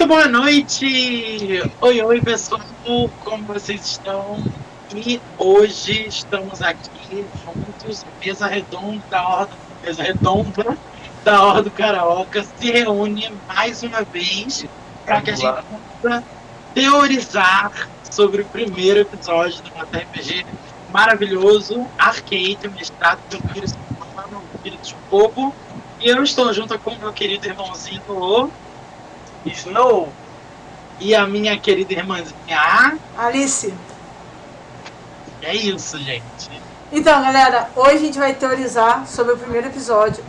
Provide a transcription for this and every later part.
Muito boa noite! Oi, oi, pessoal! Como vocês estão? E hoje estamos aqui juntos, mesa redonda da Hora do Karaoke se reúne mais uma vez para que a gente possa teorizar sobre o primeiro episódio do nosso RPG maravilhoso, Arcade, mestrado pelo Espírito de Fogo. E eu estou junto com o meu querido irmãozinho Snow e a minha querida irmãzinha Alice. É isso, gente. Então, galera, hoje a gente vai teorizar sobre o primeiro episódio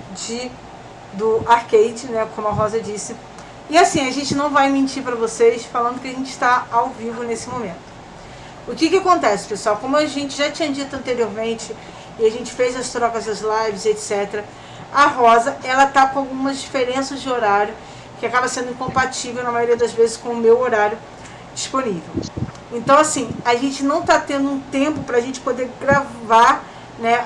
do Arcade, né, como a Rosa disse. E assim, a gente não vai mentir pra vocês falando que a gente está ao vivo nesse momento. O que acontece, pessoal? Como a gente já tinha dito anteriormente, e a gente fez as trocas das lives, etc., a Rosa, ela tá com algumas diferenças de horário que acaba sendo incompatível na maioria das vezes com o meu horário disponível. Então, assim, a gente não está tendo um tempo para a gente poder gravar, né,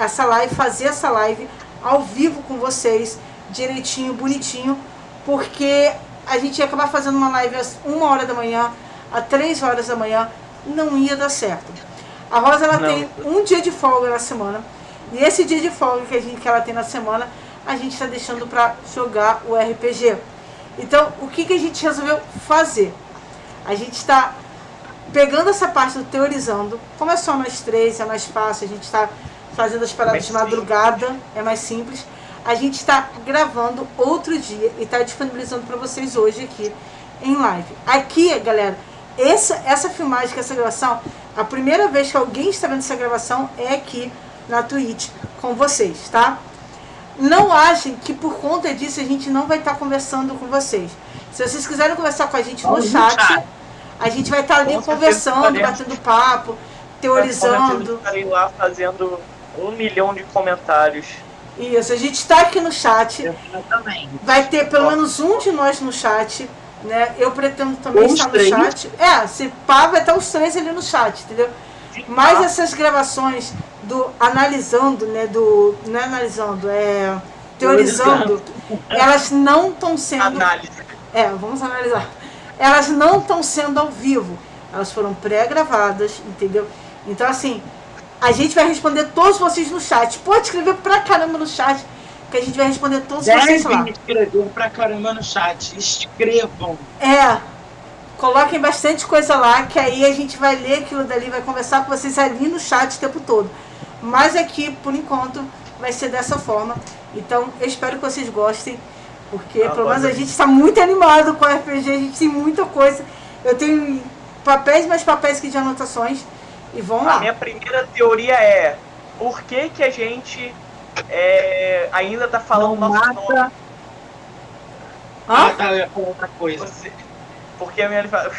essa live, fazer essa live ao vivo com vocês, direitinho, bonitinho, porque a gente ia acabar fazendo uma live às 1h da manhã, às 3h da manhã, não ia dar certo. A Rosa, ela tem um dia de folga na semana, e esse dia de folga que ela tem na semana, a gente está deixando para jogar o RPG. Então, o que a gente resolveu fazer? A gente está pegando essa parte do teorizando, como é só nós três, é mais fácil, a gente está fazendo as paradas de madrugada, é mais simples. A gente está gravando outro dia e está disponibilizando para vocês hoje aqui em live. Aqui, galera, essa filmagem, essa gravação, a primeira vez que alguém está vendo essa gravação é aqui na Twitch com vocês, tá? Não achem que por conta disso a gente não vai estar conversando com vocês. Se vocês quiserem conversar com a gente no chat, a gente vai estar ali conversando, batendo papo, teorizando. Estarei lá fazendo 1 milhão de comentários. Isso, a gente está aqui no chat. Vai ter pelo menos um de nós no chat, né? Eu pretendo também estar no chat. Se pá, vai estar os três ali no chat, entendeu? Mas essas gravações do analisando, né, não é analisando, é teorizando, elas não estão sendo... vamos analisar. Elas não estão sendo ao vivo. Elas foram pré-gravadas, entendeu? Então, assim, a gente vai responder todos vocês no chat. Pode escrever pra caramba no chat, que a gente vai responder todos vocês lá. Escrever pra caramba no chat. Escrevam. Coloquem bastante coisa lá, que aí a gente vai ler aquilo dali, vai conversar com vocês ali no chat o tempo todo. Mas aqui, por enquanto, vai ser dessa forma. Então, eu espero que vocês gostem, porque pelo menos a gente está muito animado com o RPG, a gente tem muita coisa. Eu tenho mais papéis que de anotações. E vamos lá. A minha primeira teoria é: por que a gente ainda está falando nosso nome? Tá, eu ia falar outra coisa. Porque a minha fala.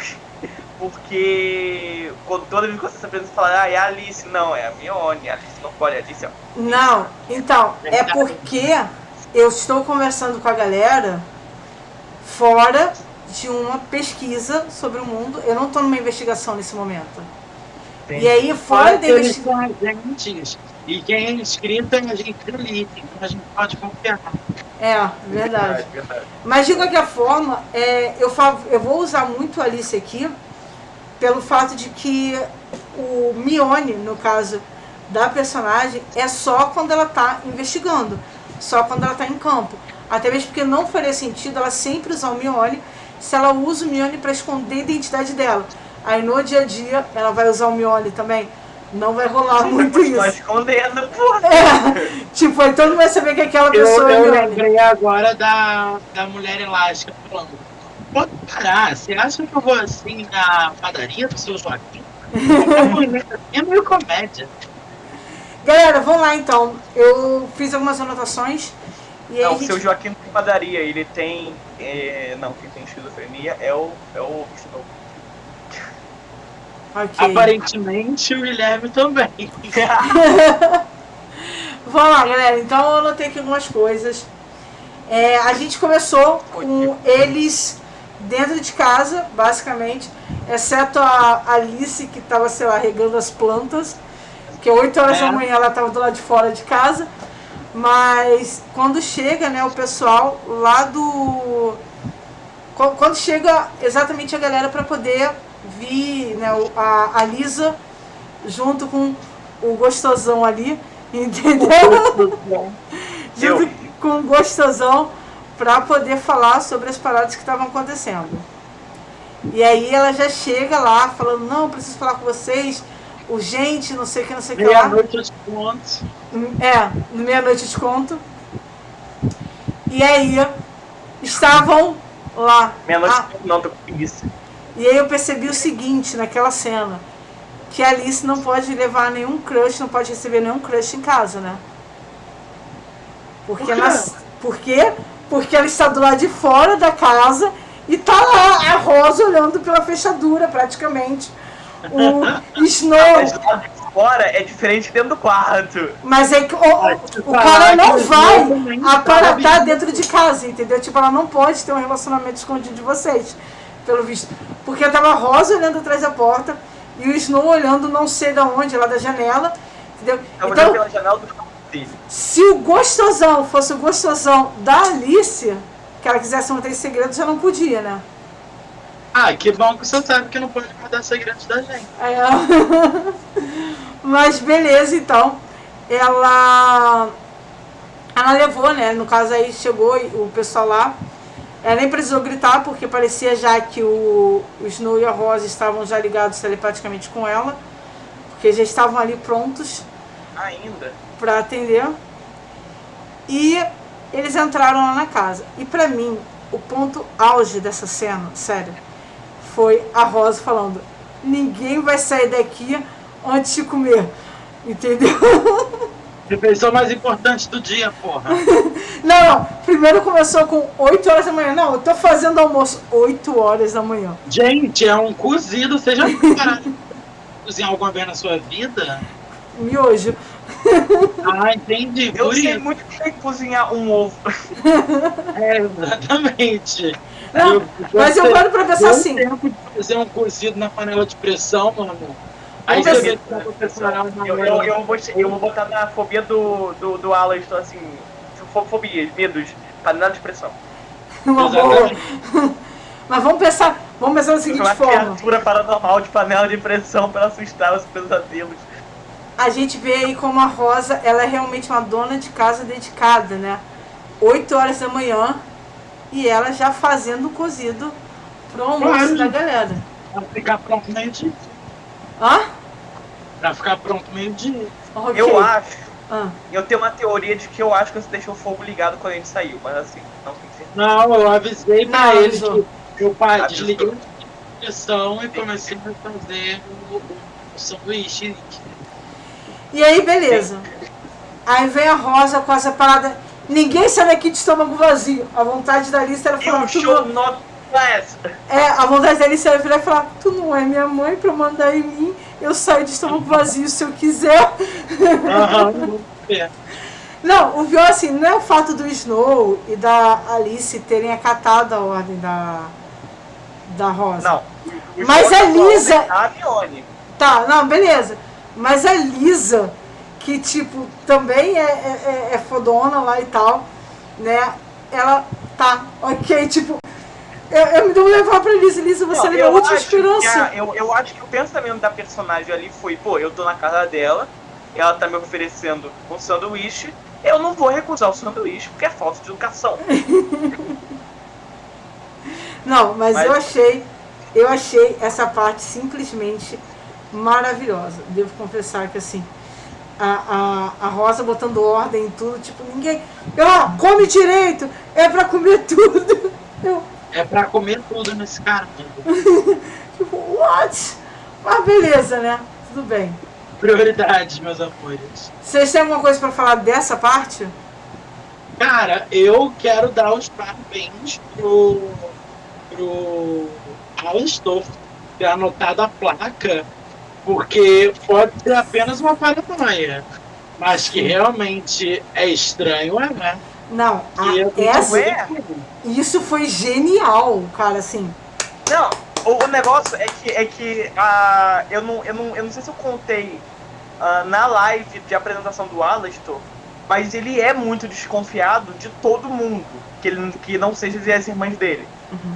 Porque toda vez que você se apresenta, você fala, é a Alice. Não, é a Mione. A Alice não pode, a Alice Não, então, é porque eu estou conversando com a galera fora de uma pesquisa sobre o mundo. Eu não estou numa investigação nesse momento. E aí, fora da investigação... E quem é inscrito, a gente lê, então a gente pode confiar. Verdade. Mas de qualquer forma, eu vou usar muito a Alice aqui, pelo fato de que o Mione, no caso da personagem, é só quando ela está investigando, só quando ela está em campo. Até mesmo porque não faria sentido ela sempre usar o Mione se ela usa o Mione para esconder a identidade dela. Aí no dia a dia ela vai usar o Mione também. Não vai rolar muito isso. Vai escondendo, porra. Tipo, aí todo mundo vai saber que aquela pessoa é Eu lembrei agora da Mulher Elástica falando: pode parar, você acha que eu vou assim na padaria do seu Joaquim? É meio comédia. Galera, vamos lá então. Eu fiz algumas anotações. E não, o seu Joaquim não tem padaria, ele tem. Não, quem tem esquizofrenia é o Snow. Okay. Aparentemente o Guilherme também. Vamos lá, galera. Então eu anotei aqui algumas coisas. A gente começou com eles dentro de casa, basicamente, exceto a Alice, que estava, sei lá, regando as plantas, que 8h da manhã ela estava do lado de fora de casa. Mas quando chega, né, o pessoal lá quando chega exatamente a galera para poder vir, né, a Lisa junto com o gostosão ali, entendeu? Junto com o gostosão para poder falar sobre as paradas que estavam acontecendo. E aí ela já chega lá falando, não, preciso falar com vocês, urgente, não sei o que, não sei o que lá. Meia-noite eu te conto. No meia-noite eu te conto. E aí estavam lá. Meia-noite não, tô com preguiça. E aí eu percebi o seguinte naquela cena, que a Alice não pode levar nenhum crush, não pode receber nenhum crush em casa, né? Por quê? Porque ela está do lado de fora da casa e tá lá a Rosa olhando pela fechadura, praticamente. O Snow... Mas lá de fora é diferente dentro do quarto. Mas é que o cara não vai aparatar dentro de casa, entendeu? Tipo, ela não pode ter um relacionamento escondido de vocês, pelo visto. Porque tava a Rosa olhando atrás da porta e o Snow olhando não sei de onde, lá da janela, entendeu? Então, pela janela do quarto dele. Se o gostosão fosse o gostosão da Alice, que ela quisesse manter esse segredo, já não podia, né? Ah, que bom que você sabe que não pode guardar segredos da gente. Mas beleza, então. Ela levou, né? No caso aí chegou o pessoal lá. Ela nem precisou gritar, porque parecia já que o Snow e a Rosa estavam já ligados telepaticamente com ela. Porque já estavam ali prontos. Ainda? Pra atender. E eles entraram lá na casa. E pra mim, o ponto auge dessa cena, sério, foi a Rosa falando: ninguém vai sair daqui antes de comer. Entendeu? Refeição mais importante do dia, porra. Não, primeiro começou com 8 horas da manhã. Não, eu tô fazendo almoço 8 horas da manhã. Gente, é um cozido. Você já preparou cozinhar alguma vez na sua vida? Miojo. Ah, entendi. Eu Por sei isso. muito bem cozinhar um ovo. É, exatamente. Não, mas eu paro pra pensar assim. Tempo de fazer um cozido na panela de pressão, mano. Aí Vamos você ver vê que dá pra preparar uma eu vou botar na fobia do Alan, estou assim. Fobias, medos, panela de pressão. Uma boa. Mas vamos pensar da seguinte Uma forma. criatura paranormal de panela de pressão para assustar os pesadelos. A gente vê aí como a Rosa, ela é realmente uma dona de casa dedicada, né? 8 horas da manhã e ela já fazendo o cozido pro almoço da galera. Pra ficar pronto meio-dia. Hã? Pra ficar pronto meio-dia. Ok. Eu acho, Ah. eu tenho uma teoria de que eu acho que você deixou o fogo ligado quando a gente saiu, mas assim, não tem certeza. Não, eu avisei pra Não, eles avisou. que eu Avisou. desliguei a pressão e comecei a fazer o sanduíche. E aí, beleza. Aí vem a Rosa com essa parada. Ninguém sai daqui de estômago vazio. A vontade da Alice era falar. You should not pass. A vontade da Alice era virar e falar: tu não é minha mãe pra mandar em mim. Eu saio de estômago vazio se eu quiser. Aham, é. Não, o pior assim, não é o fato do Snow e da Alice terem acatado a ordem da Rosa. Não. Mas a Lisa. A Mione. Tá, não, beleza. Mas a Lisa, que tipo, também é fodona lá e tal, né? Ela tá, ok, tipo, eu me dou levar pra Lisa. Lisa, você é a minha última esperança. Eu acho que o pensamento da personagem ali foi, pô, eu tô na casa dela, ela tá me oferecendo um sanduíche, eu não vou recusar o sanduíche porque é falta de educação. Não, mas eu achei essa parte simplesmente maravilhosa. Devo confessar que assim, a Rosa botando ordem em tudo, tipo, ninguém. Come direito, é pra comer tudo. É pra comer tudo nesse cara. Tipo, what? Mas beleza, né? Tudo bem. Prioridades, meus amores. Vocês têm alguma coisa pra falar dessa parte? Cara, eu quero dar os parabéns pro Alan Stoff ter anotado a placa, porque pode ser apenas uma paranoia, mas que realmente é estranho, né? Não, isso foi genial, cara, assim. Não, o negócio é que eu não sei se eu contei na live de apresentação do Alastor, mas ele é muito desconfiado de todo mundo que não seja as irmãs dele.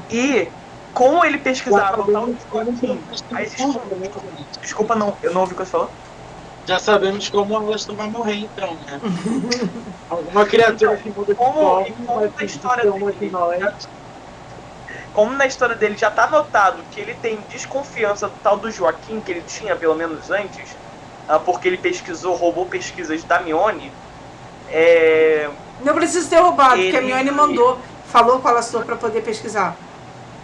E como ele pesquisava o tal do Joaquim, desculpa, não, eu não ouvi o que você falou. Já sabemos como o Alastor vai morrer, então, né? Alguma criatura que muda de forma, vai na história ter uma dele, de nós. como na história dele já tá notado que ele tem desconfiança do tal do Joaquim, que ele tinha pelo menos antes, porque ele roubou pesquisas da Mione. Não precisa ter roubado, porque a Ele- Mione mandou, falou com a Alastor para poder pesquisar.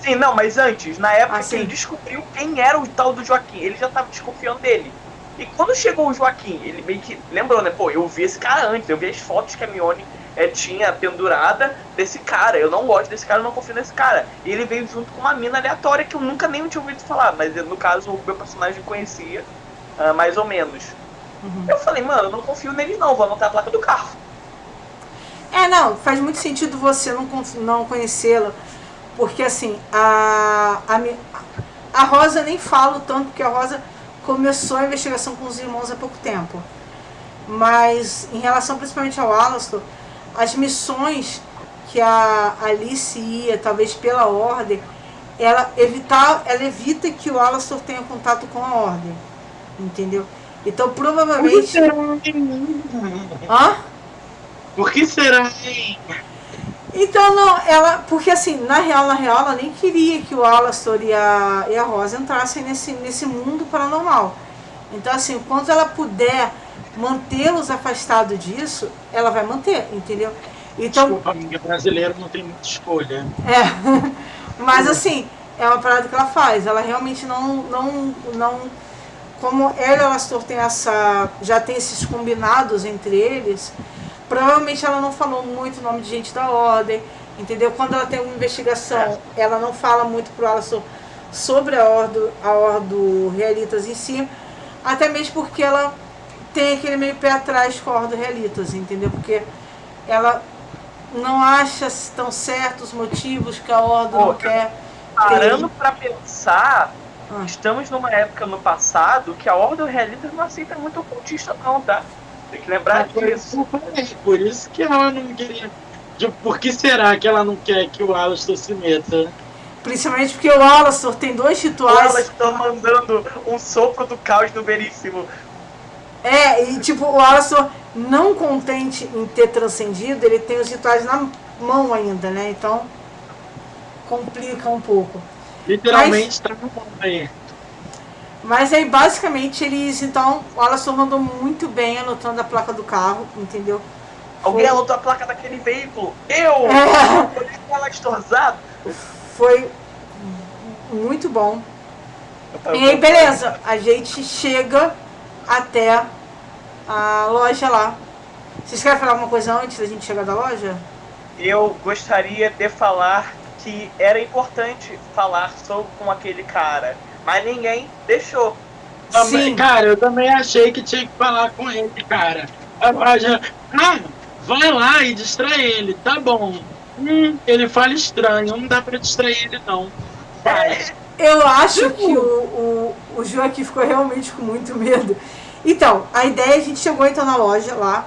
Sim, não, mas antes, na época que sim. ele descobriu quem era o tal do Joaquim, ele já tava desconfiando dele. E quando chegou o Joaquim, ele meio que lembrou, né? Pô, eu vi esse cara antes, eu vi as fotos que a Mione tinha pendurada desse cara. Eu não gosto desse cara, eu não confio nesse cara. E ele veio junto com uma mina aleatória que eu nunca nem tinha ouvido falar, mas no caso o meu personagem conhecia, mais ou menos. Eu falei, mano, eu não confio nele não, vou anotar a placa do carro. Não, faz muito sentido você não conhecê-la, porque assim, a Rosa nem falo tanto, porque a Rosa começou a investigação com os irmãos há pouco tempo. Mas em relação principalmente ao Alastor, as missões que a Alice ia, talvez pela Ordem, ela evita que o Alastor tenha contato com a Ordem. Entendeu? Então provavelmente. Hã? Por que será, hein? Então não, porque assim, na real, ela nem queria que o Alastor e a Rosa entrassem nesse mundo paranormal. Então assim, quando ela puder mantê-los afastados disso, ela vai manter, entendeu? Então, Desculpa, amiga, brasileiro não tem muita escolha. Mas assim, é uma parada que ela faz, ela realmente não como ela e o Alastor já tem esses combinados entre eles. Provavelmente ela não falou muito o nome de gente da Ordem, entendeu? Quando ela tem uma investigação, ela não fala muito pro Alastor sobre a Ordem Realitas em si, até mesmo porque ela tem aquele meio pé atrás com a Ordem Realitas, entendeu? Porque ela não acha tão certos os motivos que a Ordem não quer. Parando pra pensar, estamos numa época no passado que a Ordem Realitas não aceita muito ocultista não, tá? Tem que lembrar disso. Por isso que ela não queria. Por que será que ela não quer que o Alastor se meta? Principalmente porque o Alastor tem 2 rituais. O Alastor mandando um sopro do caos no Veríssimo. E tipo, o Alastor, não contente em ter transcendido, ele tem os rituais na mão ainda, né? Então, complica um pouco. Literalmente tá na mão aí. Mas aí, basicamente, o Alastor mandou muito bem anotando a placa do carro, entendeu? Alguém anotou a placa daquele veículo? Eu deixei ela estorzada. Foi muito bom. E aí, beleza, a gente chega até a loja lá. Vocês querem falar alguma coisa antes da gente chegar da loja? Eu gostaria de falar que era importante falar com aquele cara, mas ninguém deixou. Sim. Cara, eu também achei que tinha que falar com ele, cara. Vai lá e distrai ele, tá bom. Ele fala estranho, não dá pra distrair ele não. Vai. Eu acho que o Joaquim ficou realmente com muito medo. Então, a ideia, a gente chegou então na loja lá,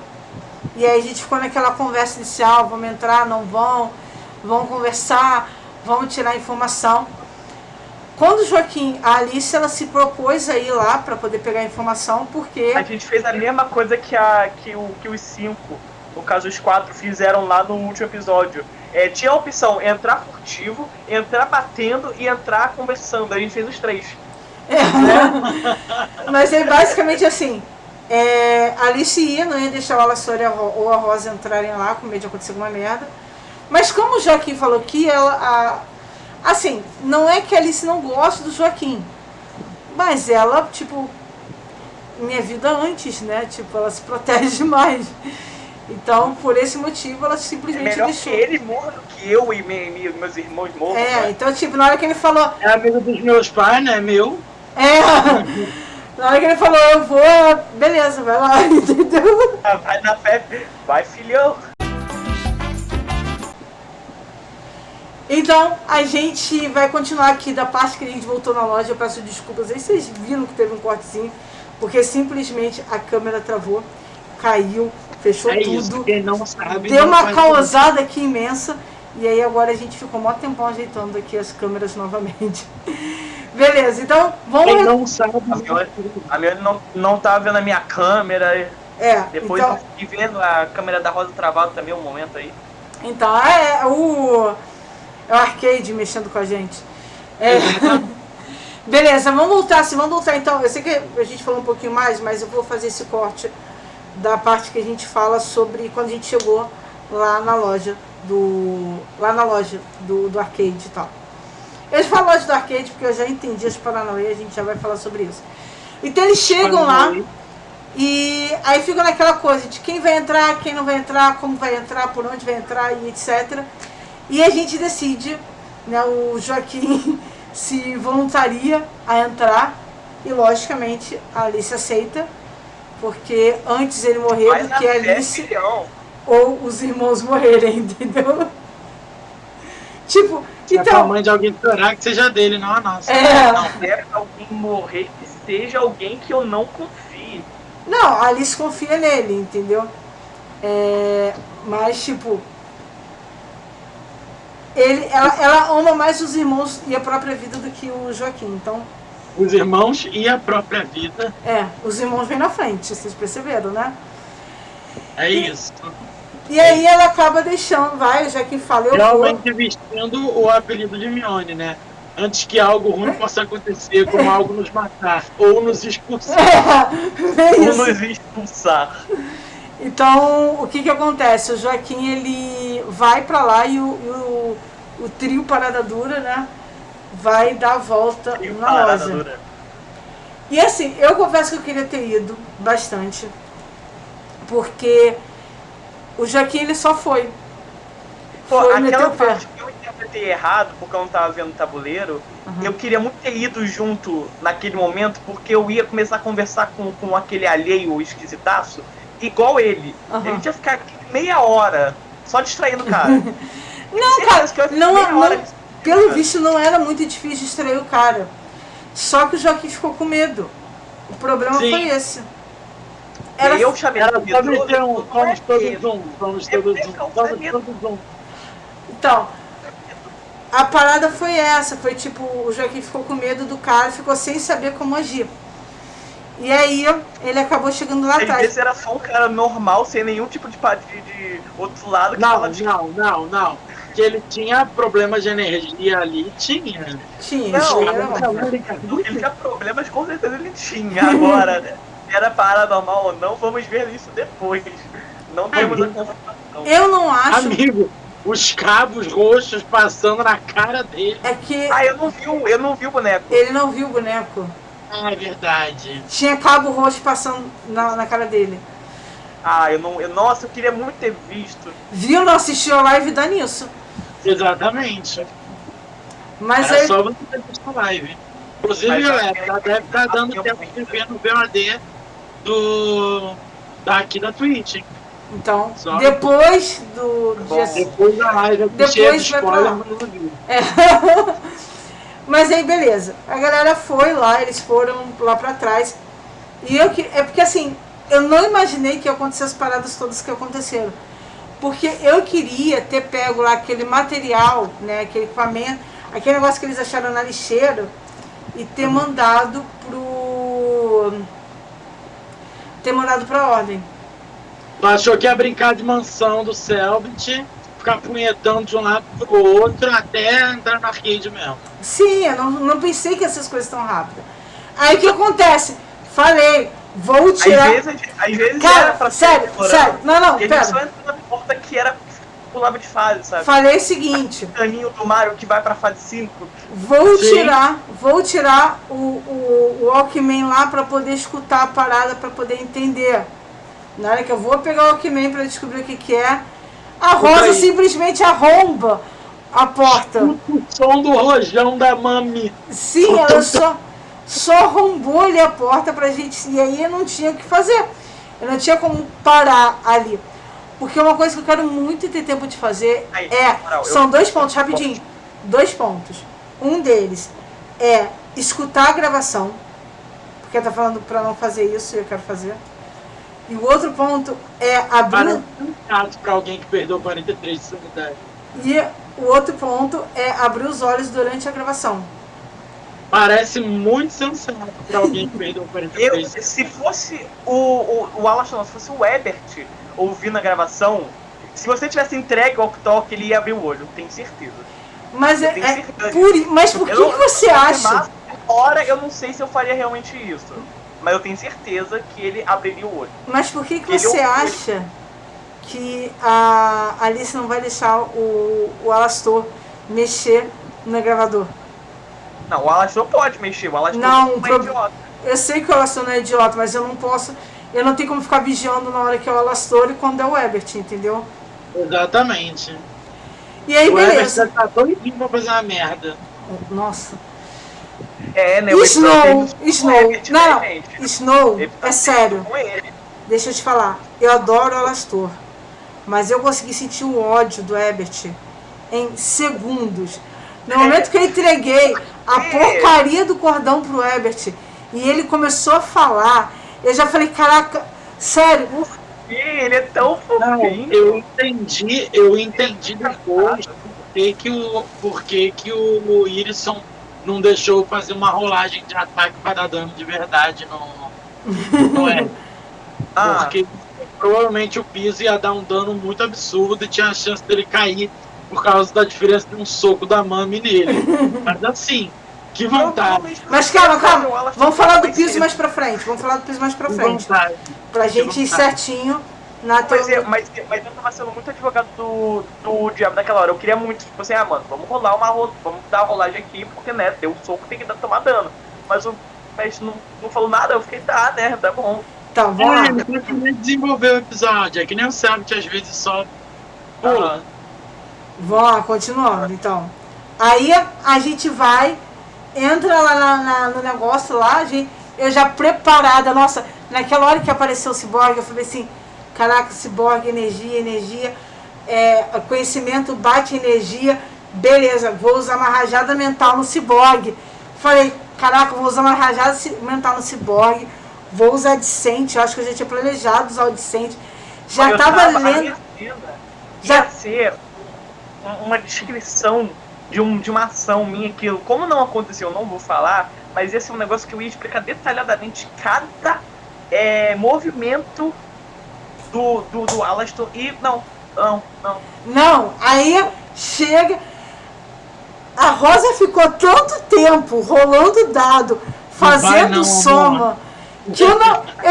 e aí a gente ficou naquela conversa inicial, vamos entrar, não vamos conversar, vamos tirar informação. Quando o Joaquim, a Alice, ela se propôs a ir lá para poder pegar a informação, porque... A gente fez a mesma coisa que os 5, no caso os 4, fizeram lá no último episódio. Tinha a opção entrar furtivo, entrar batendo e entrar conversando. A gente fez os 3. Mas é basicamente assim, a Alice não ia deixar o Alastor ou a Rosa entrarem lá com medo de acontecer alguma merda. Mas como o Joaquim falou que ela... assim, não é que a Alice não gosta do Joaquim, mas ela, tipo, minha vida antes, né? Tipo, ela se protege demais. Então, por esse motivo, ela simplesmente melhor deixou. Que ele morra do que eu e meus irmãos morram. Né? Então, tipo, na hora que ele falou... É amigo dos meus pais, né? Meu. Na hora que ele falou, eu vou... Beleza, vai lá, entendeu? Vai na fé. Vai, filhão. Então, a gente vai continuar aqui da parte que a gente voltou na loja. Eu peço desculpas aí, vocês viram que teve um cortezinho, porque simplesmente a câmera travou, caiu, fechou tudo. Isso, quem não sabe, deu não uma faz causada aqui imensa. E aí agora a gente ficou mó tempão ajeitando aqui as câmeras novamente. Beleza, então Quem vamos... não sabe, A Mione não tava vendo a minha câmera. Depois então, eu fiquei vendo a câmera da Rosa travada também um momento aí. então é o Arcade mexendo com a gente. Beleza, vamos voltar então. Eu sei que a gente falou um pouquinho mais, mas eu vou fazer esse corte da parte que a gente fala sobre quando a gente chegou lá na loja do arcade e tal. Eu falo loja do arcade porque eu já entendi as paranoias, a gente já vai falar sobre isso. Então eles chegam lá e aí fica naquela coisa de quem vai entrar, quem não vai entrar, como vai entrar, por onde vai entrar e etc. E a gente decide, né, o Joaquim se voluntaria a entrar e logicamente a Alice aceita, porque antes ele morrer do que a Alice ou os irmãos morrerem, entendeu? Tipo, se a mãe de alguém chorar, que seja dele, não a nossa. Não deve alguém morrer que seja alguém que eu não confie. Não, a Alice confia nele, entendeu? Mas, tipo, ela ama mais os irmãos e a própria vida do que o Joaquim, então... Os irmãos e a própria vida. Os irmãos vêm na frente, vocês perceberam, né? Isso. E aí ela acaba deixando, o Joaquim fala, realmente vestindo o apelido de Mione, né? Antes que algo ruim possa acontecer, como algo nos matar, ou nos expulsar. Ou nos expulsar. Então, o que acontece? O Joaquim, ele vai pra lá e o trio Parada Dura, né? Vai dar a volta na loja. E assim, eu confesso que eu queria ter ido bastante, porque o Joaquim, ele só foi. Aquela parte que eu interpretei errado, porque eu não tava vendo o tabuleiro, eu queria muito ter ido junto naquele momento, porque eu ia começar a conversar com aquele alheio esquisitaço, igual ele. Ele tinha que ficar aqui meia hora, só distraindo o cara. Não, cara, pelo visto não era muito difícil distrair o cara. Só que o Joaquim ficou com medo. O problema foi esse. Eu chamei ela só meteu vamos todos juntos. Então, a parada foi essa. Foi tipo, o Joaquim ficou com medo do cara, ficou sem saber como agir. E aí, ele acabou chegando lá atrás. Às vezes era só um cara normal, sem nenhum tipo de outro lado que Não. Que ele tinha problemas de energia ali, tinha. Ele tinha problemas, com certeza ele tinha. Agora, era paranormal ou não, vamos ver isso depois. Não temos a confirmação. Eu não acho... Amigo, os cabos roxos passando na cara dele. É que... eu não vi o boneco. Ele não viu o boneco. É verdade. Tinha cabo roxo passando na cara dele. Nossa, eu queria muito ter visto. Viu? Não assistiu a live, dá nisso. Exatamente. Mas era só você ter visto a live. Inclusive, galera, deve estar dando tempo de ver no VOD daqui da Twitch. Então, depois do dia... Depois da live, depois vai pra lá. Mas aí, beleza. A galera foi lá, eles foram lá pra trás. E é porque assim, eu não imaginei que ia acontecer as paradas todas que aconteceram. Porque eu queria ter pego lá aquele material, né, aquele equipamento, aquele negócio que eles acharam na lixeira e ter mandado pra ordem. Tu achou que ia brincar de mansão do Selbit, ficar punhetando de um lado pro outro até entrar no arcade mesmo. Sim, eu não pensei que essas coisas tão rápidas. Aí o que acontece? Falei, vou tirar... Às vezes cara, era pra sério, não, pera. Só entrou na porta que era pulava de fase, sabe? Falei o seguinte... O caninho do Mario que vai pra fase 5. Vou tirar o Walkman lá pra poder escutar a parada, pra poder entender. Na hora que eu vou pegar o Walkman pra descobrir o que é, a Rosa simplesmente arromba a porta. O som do rojão da mami. Sim, ela só arrombou ali a porta pra gente, e aí eu não tinha o que fazer. Eu não tinha como parar ali. Porque uma coisa que eu quero muito ter tempo de fazer são 2 pontos, rapidinho. 2 pontos. Um deles é escutar a gravação, porque tá falando pra não fazer isso e eu quero fazer. E o outro ponto é abrir... Para alguém que perdeu 43 de sanidade. E o outro ponto é abrir os olhos durante a gravação. Parece muito sensato pra alguém que perdeu 43. Se fosse o Alastor, se fosse o Ebert ouvindo a gravação, se você tivesse entregue o walkie-talkie, ele ia abrir o olho, tenho certeza. Mas, Eu tenho certeza. mas por que você acha? Agora eu não sei se eu faria realmente isso. Mas eu tenho certeza que ele abriria o olho. Mas por que você acha que a Alice não vai deixar o Alastor mexer no gravador? Não, o Alastor pode mexer, o Alastor não é idiota. Eu sei que o Alastor não é idiota, mas eu não posso. Eu não tenho como ficar vigiando na hora que é o Alastor e quando é o Ebert, entendeu? Exatamente. E aí, beleza. O Ebert tá doidinho pra fazer uma merda. Nossa. Né? Snow. Ebert, Não, né, Snow, tá é sério. com ele. Deixa eu te falar. Eu adoro o Alastor. Mas eu consegui sentir o ódio do Ebert em segundos. No momento que eu entreguei a porcaria do cordão pro Ebert e ele começou a falar, eu já falei, caraca, sério. Ele é tão fofinho. Eu entendi depois por que o Irisson não deixou fazer uma rolagem de ataque para dar dano de verdade no Ebert. Porque provavelmente o piso ia dar um dano muito absurdo e tinha a chance dele cair por causa da diferença de um soco da Mami nele. Mas assim, que vontade. Mas calma. Vamos falar do piso mais pra frente. Pra gente ir certinho na teoria. Mas eu tava sendo muito advogado do diabo naquela hora. Eu queria muito, tipo assim, mano, vamos dar a rolagem aqui, porque, né, deu um soco, tem que tomar dano. Mas o mestre não falou nada, eu fiquei, tá bom. Então, vamos lá. Ele tem desenvolver o episódio, é que nem o Sabbath às vezes só pula. Vamos lá, continuando, então. Aí a gente entra lá no negócio lá, eu já preparada, nossa, naquela hora que apareceu o Cyborg, eu falei assim, caraca, Cyborg, energia, conhecimento bate energia, beleza, vou usar uma rajada mental no Cyborg. Falei, caraca, vou usar uma rajada mental no Cyborg, vou usar Dissent, eu acho que eu já tinha planejado usar o Dissent. Já tava lendo. Já ser uma descrição de uma ação minha que, como não aconteceu, eu não vou falar, mas esse é um negócio que eu ia explicar detalhadamente cada movimento do Alastor e não, aí chega, a Rosa ficou tanto tempo rolando dado, fazendo soma, que eu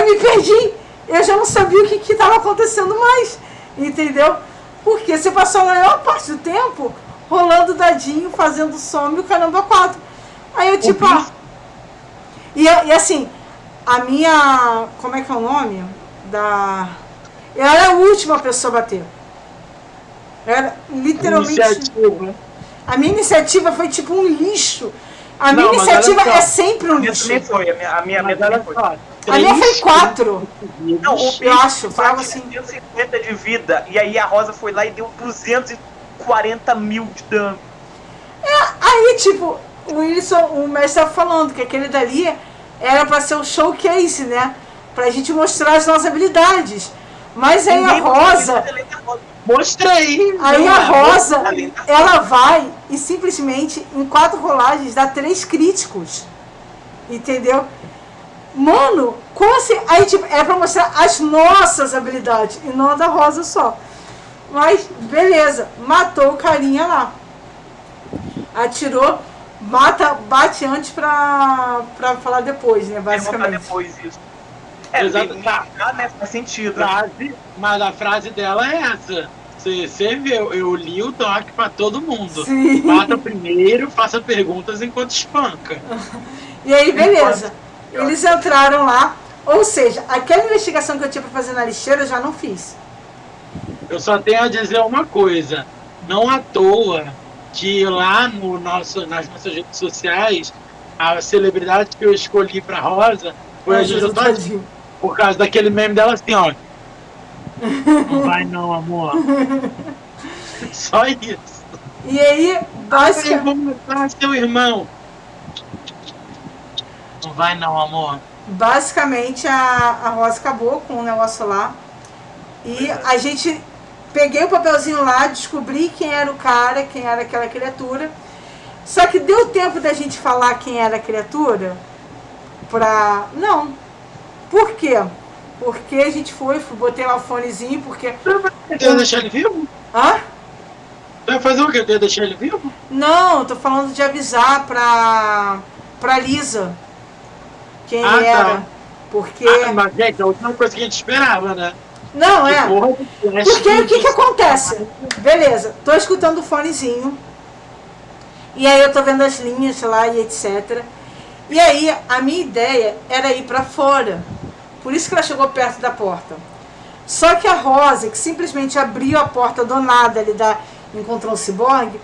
me perdi, eu já não sabia o que estava acontecendo mais, entendeu? Porque você passou a maior parte do tempo rolando dadinho, fazendo soma e o caramba 4. Aí eu tipo, e assim, a minha, como é que é o nome? Eu era a última pessoa a bater. Era literalmente. A minha iniciativa foi tipo um lixo. A minha iniciativa é sempre um lixo. A minha foi. A minha foi 4. Não, eu acho. Falava assim. 150 de vida. E aí a Rosa foi lá e deu 240 mil de dano. Aí, tipo, o mestre estava falando que aquele dali era pra ser o showcase, né? Pra gente mostrar as nossas habilidades. Mas aí a Rosa. Mostrei! Aí a Rosa, ela vai e simplesmente em 4 rolagens dá 3 críticos. Entendeu? Mano, como assim? Aí tipo, é pra mostrar as nossas habilidades e não a da Rosa só. Mas beleza, matou o carinha lá. Atirou, bate antes pra falar depois, né? Basicamente. Depois isso. Faz sentido. Mas a frase dela é essa. Você viu, eu li o doc pra todo mundo. Sim. Mata primeiro, faça perguntas enquanto espanca. E aí, beleza. Eles entraram lá. Ou seja, aquela investigação que eu tinha pra fazer na lixeira eu já não fiz. Eu só tenho a dizer uma coisa. Não à toa que lá nas nossas redes sociais, a celebridade que eu escolhi pra Rosa foi a Jojo Todinho. Por causa daquele meme dela assim, ó. Não vai não, amor. Só isso. E aí, basicamente. Vamos matar seu irmão. Não vai não, amor. Basicamente a Rosa acabou com o negócio lá. E a gente peguei o papelzinho lá, descobri quem era o cara, quem era aquela criatura. Só que deu tempo da gente falar quem era a criatura? Não. Por quê? Porque a gente botei lá o fonezinho, porque... Eu deixar ele vivo? Hã? Tu vai fazer o quê? Tu ia deixar ele vivo? Não, tô falando de avisar pra Lisa quem Ah, ele era. tá. Porque... Mas, gente, a última coisa que a gente esperava, né? Não, Que é. porra de flash Porque o que acontece? Beleza, tô escutando o fonezinho. E aí eu tô vendo as linhas lá e etc. E aí a minha ideia era ir pra fora. Por isso que ela chegou perto da porta. Só que a Rosa, que simplesmente abriu a porta do nada ali, encontrou o ciborgue,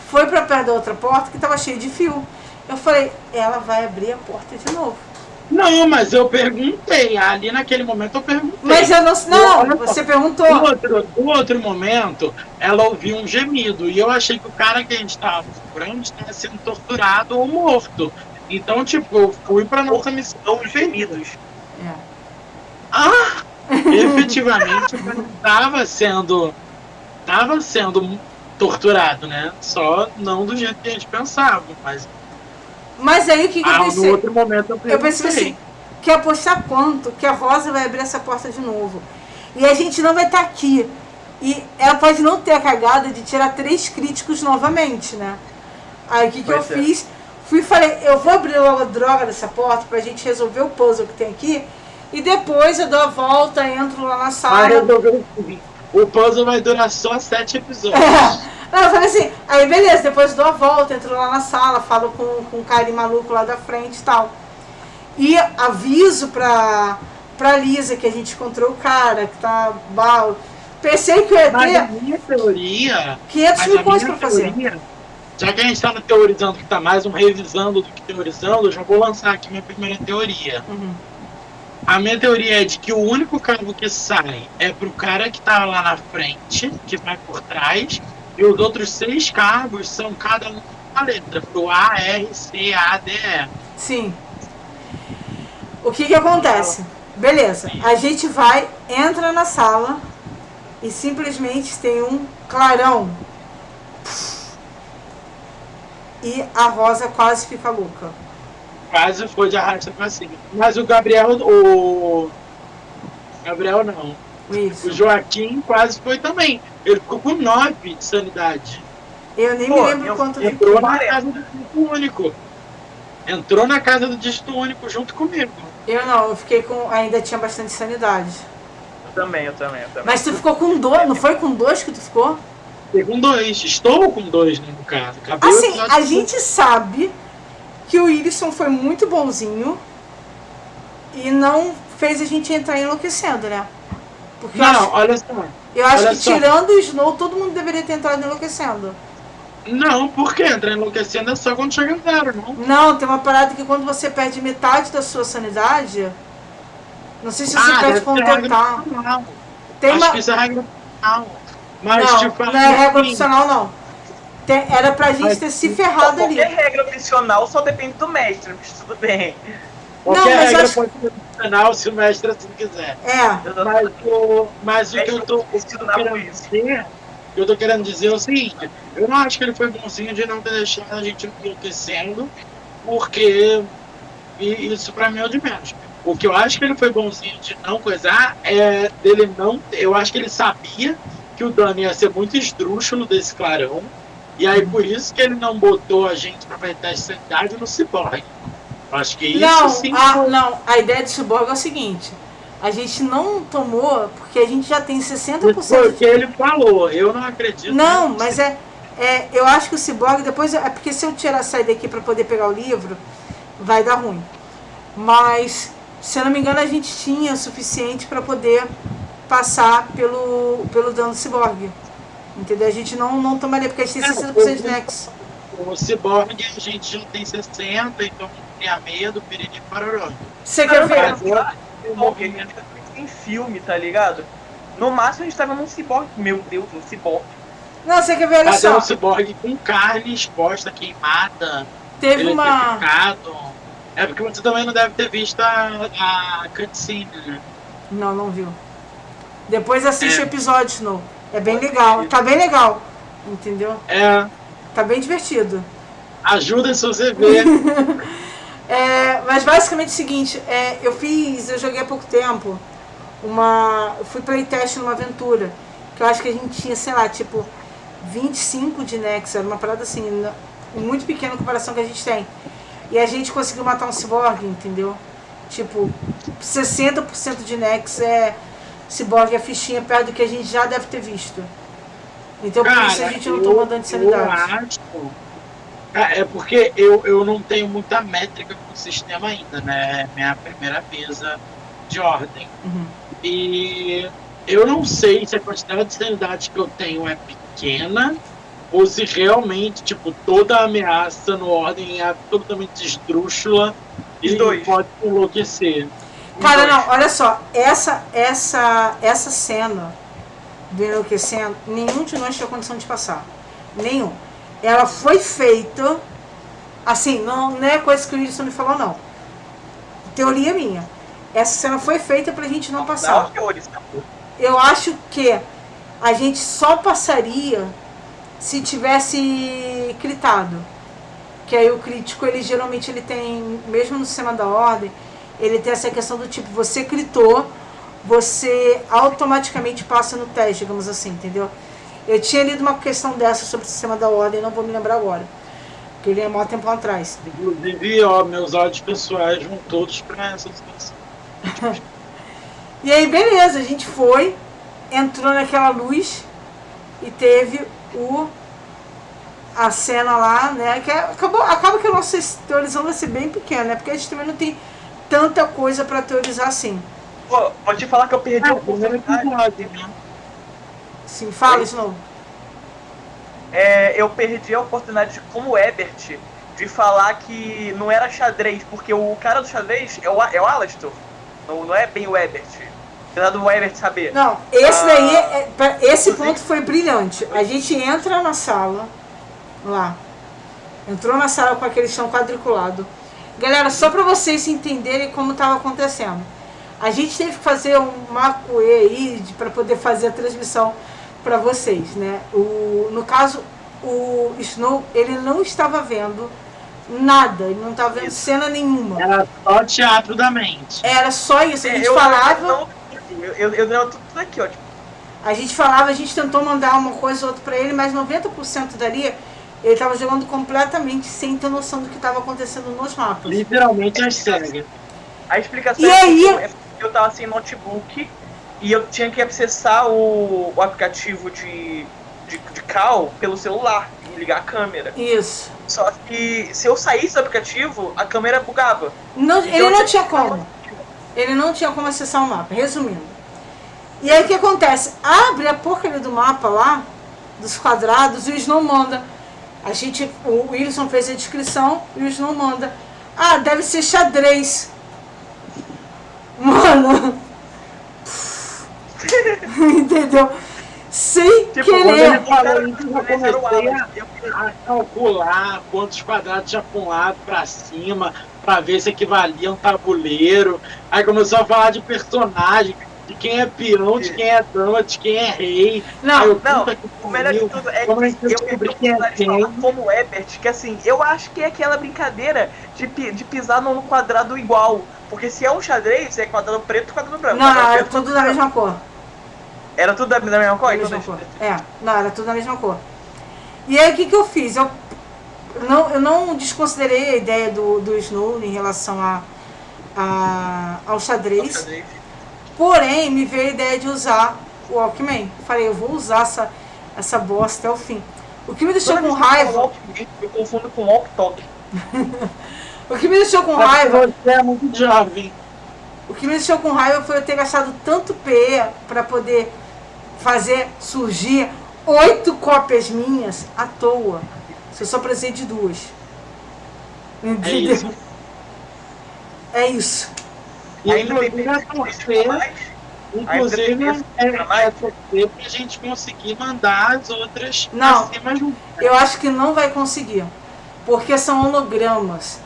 foi pra perto da outra porta que tava cheia de fio. Eu falei, ela vai abrir a porta de novo. Não, mas eu perguntei. Ali naquele momento eu perguntei. Mas eu não, você perguntou. No outro momento, ela ouviu um gemido. E eu achei que o cara que a gente estava procurando estava sendo torturado ou morto. Então, tipo, eu fui pra nossa missão gemidos. É. Ah! Efetivamente, ele estava sendo torturado, né? Só não do jeito que a gente pensava. Mas aí o que eu pensei? No outro momento Eu pensei assim, quer apostar quanto que a Rosa vai abrir essa porta de novo? E a gente não vai estar aqui. E ela pode não ter a cagada de tirar 3 críticos novamente, né? Aí o que eu fiz? Fui e falei, eu vou abrir logo a droga dessa porta pra gente resolver o puzzle que tem aqui. E depois eu dou a volta, entro lá na sala. O puzzle vai durar só 7 episódios. Não, eu falei assim, aí beleza, depois eu dou a volta, entro lá na sala, falo com o cara maluco lá da frente e tal. E aviso pra Lisa que a gente encontrou o cara, que tá mal. Pensei que eu ia ter... Mas a minha teoria... 500 mil coisas pra fazer. Já que a gente tá teorizando que tá mais revisando do que teorizando, eu já vou lançar aqui minha primeira teoria. Uhum. A minha teoria é de que o único cabo que sai é pro cara que tá lá na frente, que vai por trás, e os outros 6 cabos são cada um uma letra, pro A, R, C, A, D, E. Sim. O que acontece? Beleza, a gente entra na sala e simplesmente tem um clarão. E a Rosa quase fica louca. Quase foi de arrasta pra cima. Mas o Gabriel não. Isso. O Joaquim quase foi também. Ele ficou com 9 de sanidade. Eu nem me lembro quanto entrou na casa do dígito único. Entrou na casa do dígito único junto comigo. Eu fiquei com... Ainda tinha bastante sanidade. Eu também. Mas tu ficou com 2, não foi com 2 que tu ficou? Fiquei com 2. Estou com 2, né, no caso. Assim, a gente sabe que o Irisson foi muito bonzinho e não fez a gente entrar enlouquecendo, né? Porque olha só. Eu acho que tirando o Snow, todo mundo deveria ter entrado enlouquecendo. Não, por quê? Entrar enlouquecendo é só quando chega 0, não? Não, tem uma parada que quando você perde metade da sua sanidade, não sei se você perde com total. Acho que isso é regra opcional. Mas não, não é regra opcional, não. Era pra gente ter se ferrado ali. Qualquer regra opcional só depende do mestre, mas tudo bem. Qualquer regra pode ser opcional se o mestre assim quiser. Mas o que eu tô querendo dizer é o seguinte, eu não acho que ele foi bonzinho de não ter deixado a gente enlouquecendo, porque isso pra mim é o de menos. O que eu acho que ele foi bonzinho de não coisar é dele não... Eu acho que ele sabia que o Dani ia ser muito esdrúxulo desse clarão, e aí por isso que ele não botou a gente pra fazer teste de sanidade no Cyborg. Acho que isso sim. Não, a ideia do Cyborg é o seguinte: a gente não tomou porque a gente já tem 60%. Foi o que ele falou, eu não acredito. Não, mas eu acho que o Cyborg depois. É porque se eu sair daqui para poder pegar o livro, vai dar ruim. Mas, se eu não me engano, a gente tinha o suficiente para poder passar pelo dano do Cyborg. Entendeu? A gente não tomaria, porque a gente tem 60% de Nex. O Cyborg a gente já tem 60, então não tinha medo, piriri paroró. Você quer ver? Tem filme, tá ligado? No máximo a gente tava num Cyborg. Meu Deus, um Cyborg. Não, você quer ver, olha só. Um Cyborg com carne exposta, queimada. Teve uma... É porque você também não deve ter visto a cutscene, né? Não viu. Depois assiste o episódio, não. É bem legal, tá bem legal, entendeu? Tá bem divertido. Ajuda se você ver. Mas basicamente é o seguinte, eu joguei há pouco tempo eu fui playtest numa aventura, que eu acho que a gente tinha, sei lá, tipo 25 de Nex, era uma parada assim, muito pequena em comparação que a gente tem. E a gente conseguiu matar um ciborgue, entendeu? Tipo, 60% de Nex ciborgue, a fichinha perto do que a gente já deve ter visto. Então por isso a gente não toma dano de sanidade. É porque eu não tenho muita métrica com o sistema ainda, né? É minha primeira mesa de ordem. Uhum. E eu não sei se a quantidade de sanidade que eu tenho é pequena ou se realmente, tipo, toda ameaça no ordem é absolutamente esdrúxula e pode enlouquecer. Cara, não, olha só, essa cena do enlouquecendo, nenhum de nós tinha condição de passar. Nenhum. Ela foi feita, assim, não é coisa que o Wilson me falou, não. Teoria minha. Essa cena foi feita pra gente não passar. Eu acho que a gente só passaria se tivesse critado. Que aí o crítico, ele geralmente tem, mesmo no sistema da ordem, ele tem essa questão do tipo, você critou, você automaticamente passa no teste, digamos assim, entendeu? Eu tinha lido uma questão dessa sobre o sistema da ordem, não vou me lembrar agora, porque ele é mó tempo atrás. Inclusive, meus olhos pessoais vão todos pra essa situação. E aí, beleza, a gente foi, entrou naquela luz e teve a cena lá, né, que acaba que a nossa teorização vai ser bem pequena, né, porque a gente também não tem tanta coisa pra teorizar assim. Pô, pode te falar que eu perdi a oportunidade. Sim, fala isso não. Eu perdi a oportunidade, como Ebert, de falar que não era xadrez, porque o cara do xadrez é o Alastor, não é bem o Ebert. Apesar do Ebert saber. Não, esse ponto foi brilhante. A gente entra na sala, lá, entrou na sala com aquele chão quadriculado. Galera, só pra vocês entenderem como estava acontecendo. A gente teve que fazer um macuê aí para poder fazer a transmissão para vocês, né? No caso, o Snow, ele não estava vendo nada, ele não estava vendo cena nenhuma. Era só teatro da mente. Era só isso, a gente falava... Eu dei tudo aqui, ó. Tipo. A gente falava, a gente tentou mandar uma coisa ou outra para ele, mas 90% dali, ele estava jogando completamente sem ter noção do que estava acontecendo nos mapas. Literalmente as cegas. A explicação é que eu tava sem notebook e eu tinha que acessar o aplicativo de call pelo celular e ligar a câmera. Isso. Só que se eu saísse do aplicativo, a câmera bugava. Não, então, ele não tinha como. Ele não tinha como acessar o mapa, resumindo. E aí o que acontece? Abre a porcaria do mapa lá, dos quadrados, e o Snow manda. O Wilson fez a descrição e o Snow manda. Ah, deve ser xadrez. Mano. Entendeu? Sem querer. Quando ele falou isso, eu comecei a calcular quantos quadrados tinha pra um lado, pra cima, pra ver se equivalia a um tabuleiro. Aí começou a falar de personagem, de quem é peão, de quem é dama, de quem é rei. Não, o melhor de tudo é que eu descobri quem é quem. Como Ebert, que assim, eu acho que é aquela brincadeira de pisar no quadrado igual. Porque se é um xadrez, é quadrado preto e quadrado branco. Não, era tudo da mesma cor. Era tudo da mesma cor? Não, era tudo da mesma cor. E aí o que eu fiz? Eu não desconsiderei a ideia do Snow em relação ao xadrez. Porém, me veio a ideia de usar o Walkman. Falei, eu vou usar essa bosta até o fim. O que me deixou com raiva... Eu confundo com Walk Talk. O que me deixou com raiva... Você é muito jovem. O que me deixou com raiva foi eu ter gastado tanto PE para poder fazer surgir 8 cópias minhas à toa. Se eu só precisei de 2. Entendeu? É isso. E inclusive é torcer pra gente conseguir mandar as outras não, acima junto. Eu acho que não vai conseguir. Porque são hologramas.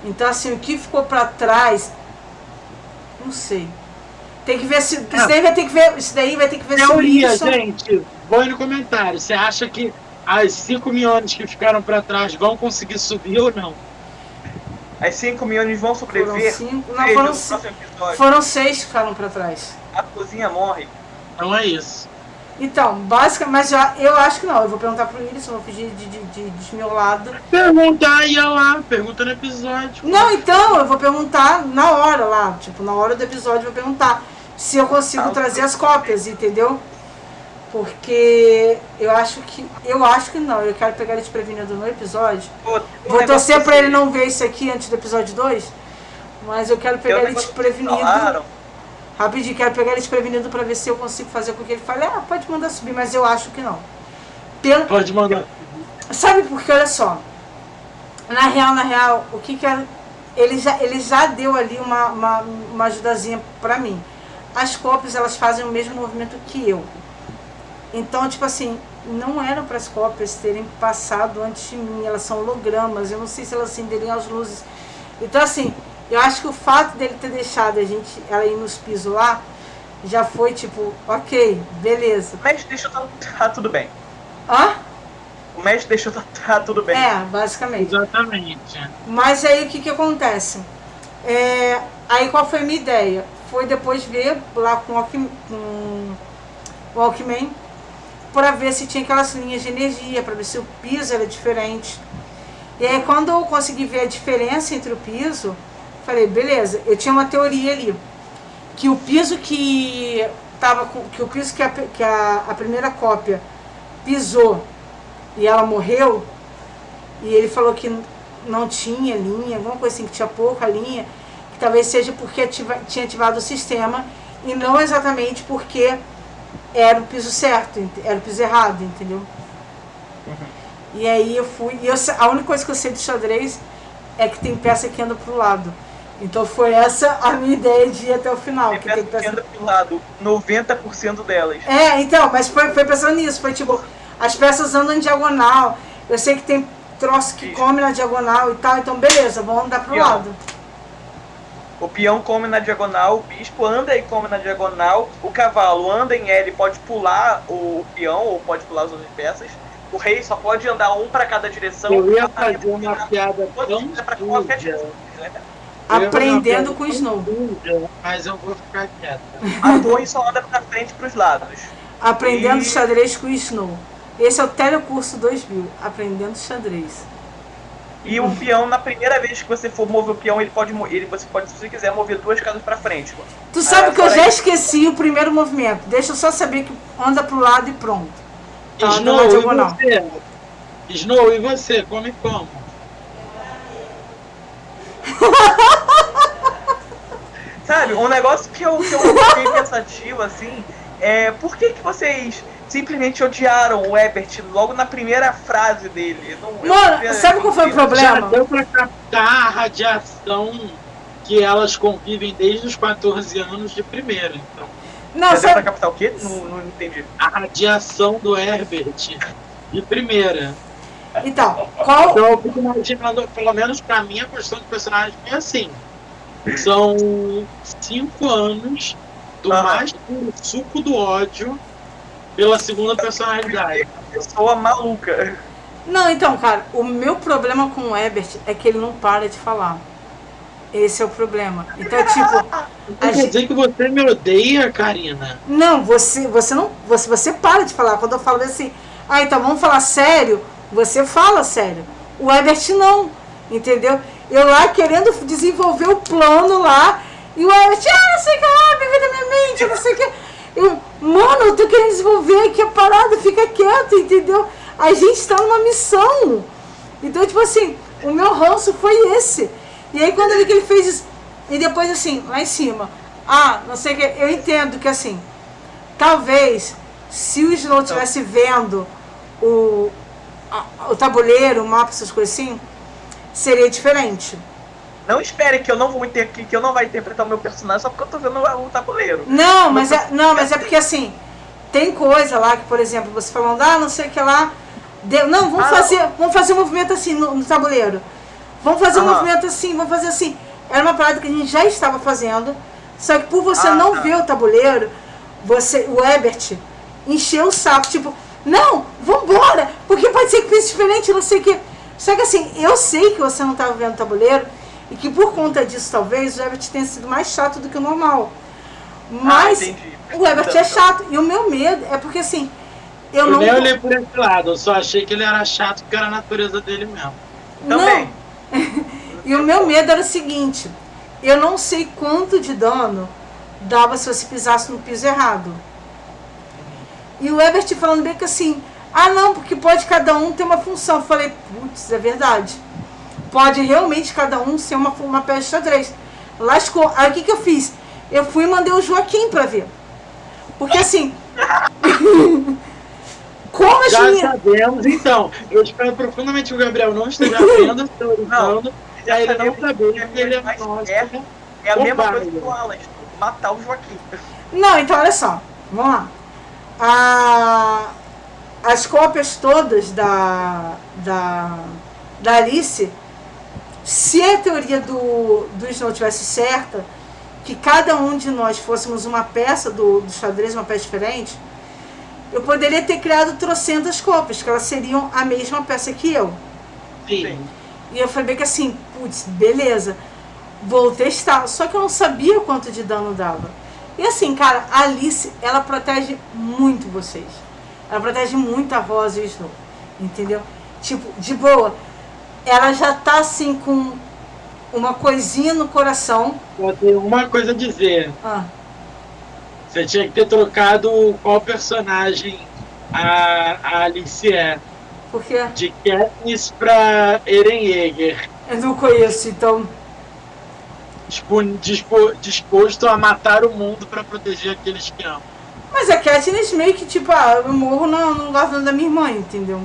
Então assim, o que ficou pra trás, não sei. Tem que ver se. Isso daí vai ter que ver teoria, se o Wilson... gente. põe no comentário. Você acha que as 5 Miones que ficaram pra trás vão conseguir subir ou não? As 5 Miones vão Foram sobreviver? 5. Não, Veja foram no 5. próximo episódio. Foram 6 que ficaram pra trás. A cozinha morre. Então é isso. Então, basicamente, mas eu acho que não. Eu vou perguntar pro Willis, eu vou fugir de desmiolado. Pergunta aí, olha lá. Pergunta no episódio. Não, então, eu vou perguntar na hora lá. Tipo, na hora do episódio eu vou perguntar se eu consigo trazer as cópias, entendeu? Porque eu acho que não. Eu quero pegar ele desprevenido no episódio. Pô, Vou torcer pra ele não ver isso aqui antes do episódio 2. Mas eu quero pegar ele desprevenido. Rapidinho, quero pegar ele desprevenido pra ver se eu consigo fazer com que ele fale, pode mandar subir, mas eu acho que não. Pode mandar. Sabe por quê? Olha só. Na real, o que é. Ele já deu ali uma ajudazinha pra mim. As cópias, elas fazem o mesmo movimento que eu. Então, tipo assim, não eram para as cópias terem passado antes de mim. Elas são hologramas. Eu não sei se elas acenderiam as luzes. Então, assim, eu acho que o fato dele ter deixado ela ir nos pisos lá, já foi tipo, ok, beleza. O mestre deixou tá tudo bem. Hã? O mestre deixou tá tudo bem. É, basicamente. Exatamente. Mas aí o que acontece? Aí qual foi a minha ideia? Foi depois ver lá com o Walkman para ver se tinha aquelas linhas de energia, para ver se o piso era diferente. E aí quando eu consegui ver a diferença entre o piso, falei, beleza, eu tinha uma teoria ali, que o piso que a primeira cópia pisou e ela morreu, e ele falou que não tinha linha, alguma coisa assim, que tinha pouca linha, que talvez seja porque tinha ativado o sistema e não exatamente porque era o piso certo, era o piso errado, entendeu? Uhum. E aí eu fui, a única coisa que eu sei de xadrez é que tem peça que anda pro lado. Então foi essa a minha ideia de ir até o final. Tem peça que anda pro lado, 90% delas. Então, mas foi pensando nisso, foi tipo, as peças andam em diagonal, eu sei que tem troço que come na diagonal e tal, então beleza, vamos andar pro lado. O peão come na diagonal, o bispo anda e come na diagonal, o cavalo anda em L, pode pular o peão ou pode pular as outras peças. O rei só pode andar um para cada direção. Eu ia fazer uma piada tão aprendendo com o Snow. Mas eu vou ficar quieta. A torre só anda pra frente e pros lados. Aprendendo xadrez com o Snow. Esse é o telecurso 2000, aprendendo xadrez. E o peão, na primeira vez que você for mover o peão, você pode, se você quiser, mover 2 casas pra frente. Tu sabe que eu já esqueci o primeiro movimento. Deixa eu só saber que anda pro lado e pronto. Snow, e você? Come como? Sabe, um negócio que eu fiquei pensativo, assim, por que vocês simplesmente odiaram o Ebert logo na primeira frase dele? Mano, sabe qual foi o problema? Já deu pra captar a radiação que elas convivem desde os 14 anos de primeira, então. Não, deu pra captar o quê? Não entendi. A radiação do Herbert de primeira. Então, Então eu fico imaginando, pelo menos pra mim, a construção de personagem é assim. São 5 anos do mais puro suco do ódio pela segunda personalidade. Pessoa maluca. Não, então, cara, o meu problema com o Ebert é que ele não para de falar. Esse é o problema. Então, tipo... Quer dizer que você me odeia, Karina? Não, você para de falar. Quando eu falo assim, então vamos falar sério, você fala sério. O Ebert não, entendeu? Eu lá querendo desenvolver o plano lá, e o Ebert, não sei o que lá, me vem da minha mente, não sei o que. Mano, eu tô querendo desenvolver aqui a parada, fica quieto, entendeu? A gente tá numa missão. Então, tipo assim, o meu ranço foi esse. E aí quando eu vi que ele fez isso, e depois assim, lá em cima, não sei o que, eu entendo que assim, talvez, se o Snow estivesse vendo o tabuleiro, o mapa, essas coisas assim, seria diferente. Não espere que eu não vou que eu não vai interpretar o meu personagem só porque eu tô vendo o tabuleiro. Não, mas é porque assim, tem coisa lá que, por exemplo, você falando, não sei o que lá, vamos fazer um movimento assim no tabuleiro. Vamos fazer um movimento assim, vamos fazer assim. Era uma parada que a gente já estava fazendo, só que por você não ver o tabuleiro, o Ebert, encher o saco, tipo, não, vambora, porque pode ser que pense diferente, não sei o que. Só que assim, eu sei que você não estava vendo o tabuleiro e que por conta disso, talvez, o Herbert tenha sido mais chato do que o normal. Mas o Herbert é chato. E o meu medo é porque assim, eu não. nem olhei por esse lado, eu só achei que ele era chato porque era a natureza dele mesmo. Também. E o meu medo era o seguinte, eu não sei quanto de dano dava se você pisasse no piso errado. E o Herbert falando bem que assim, ah não, porque pode cada um ter uma função. Eu falei, putz, é verdade. Pode realmente cada um ser uma peça de xadrez. Lascou. Aí o que eu fiz? Eu fui e mandei o Joaquim pra ver. Porque assim... como a Já sabemos, então. Eu espero profundamente que o Gabriel não esteja vendo, teorizando, e aí ele não saber que ele é nosso. É a mesma coisa que o Alan, matar o Joaquim. Não, então olha só. Vamos lá. As cópias todas da Alice, se a teoria do Snow tivesse certa, que cada um de nós fôssemos uma peça do xadrez, uma peça diferente, eu poderia ter criado trocentas cópias, que elas seriam a mesma peça que eu. Sim. E eu falei que assim, putz, beleza, vou testar. Só que eu não sabia quanto de dano dava. E assim, cara, a Alice, ela protege muito vocês. Ela protege muito a Rosa e o Snow. Entendeu? Tipo, de boa. Ela já tá assim com uma coisinha no coração. Só tem uma coisa a dizer. Ah. Você tinha que ter trocado qual personagem a Alice é. Por quê? De Katniss pra Eren Yeager. Eu não conheço, então. Disposto a matar o mundo pra proteger aqueles que amam. Mas a Katniss meio que tipo, eu morro no lugar da minha irmã, entendeu?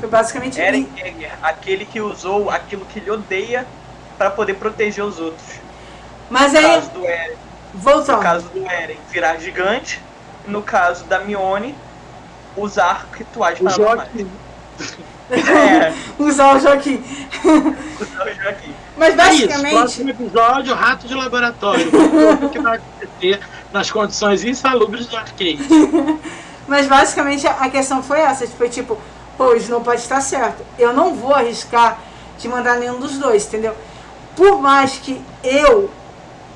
Foi basicamente Eren Yeager, aquele que usou aquilo que ele odeia pra poder proteger os outros. Mas no aí, caso do Eren, voltando. No caso do Eren, virar gigante. No caso da Mione, usar rituais paranormais. Usar o Joaquim. Usar o Joaquim. Mas É basicamente. isso, próximo episódio, rato de laboratório. O que vai acontecer nas condições insalubres do arcade. Mas basicamente a questão foi essa. Foi tipo, pô, isso não pode estar certo. Eu não vou arriscar de mandar nenhum dos dois, entendeu? Por mais que eu,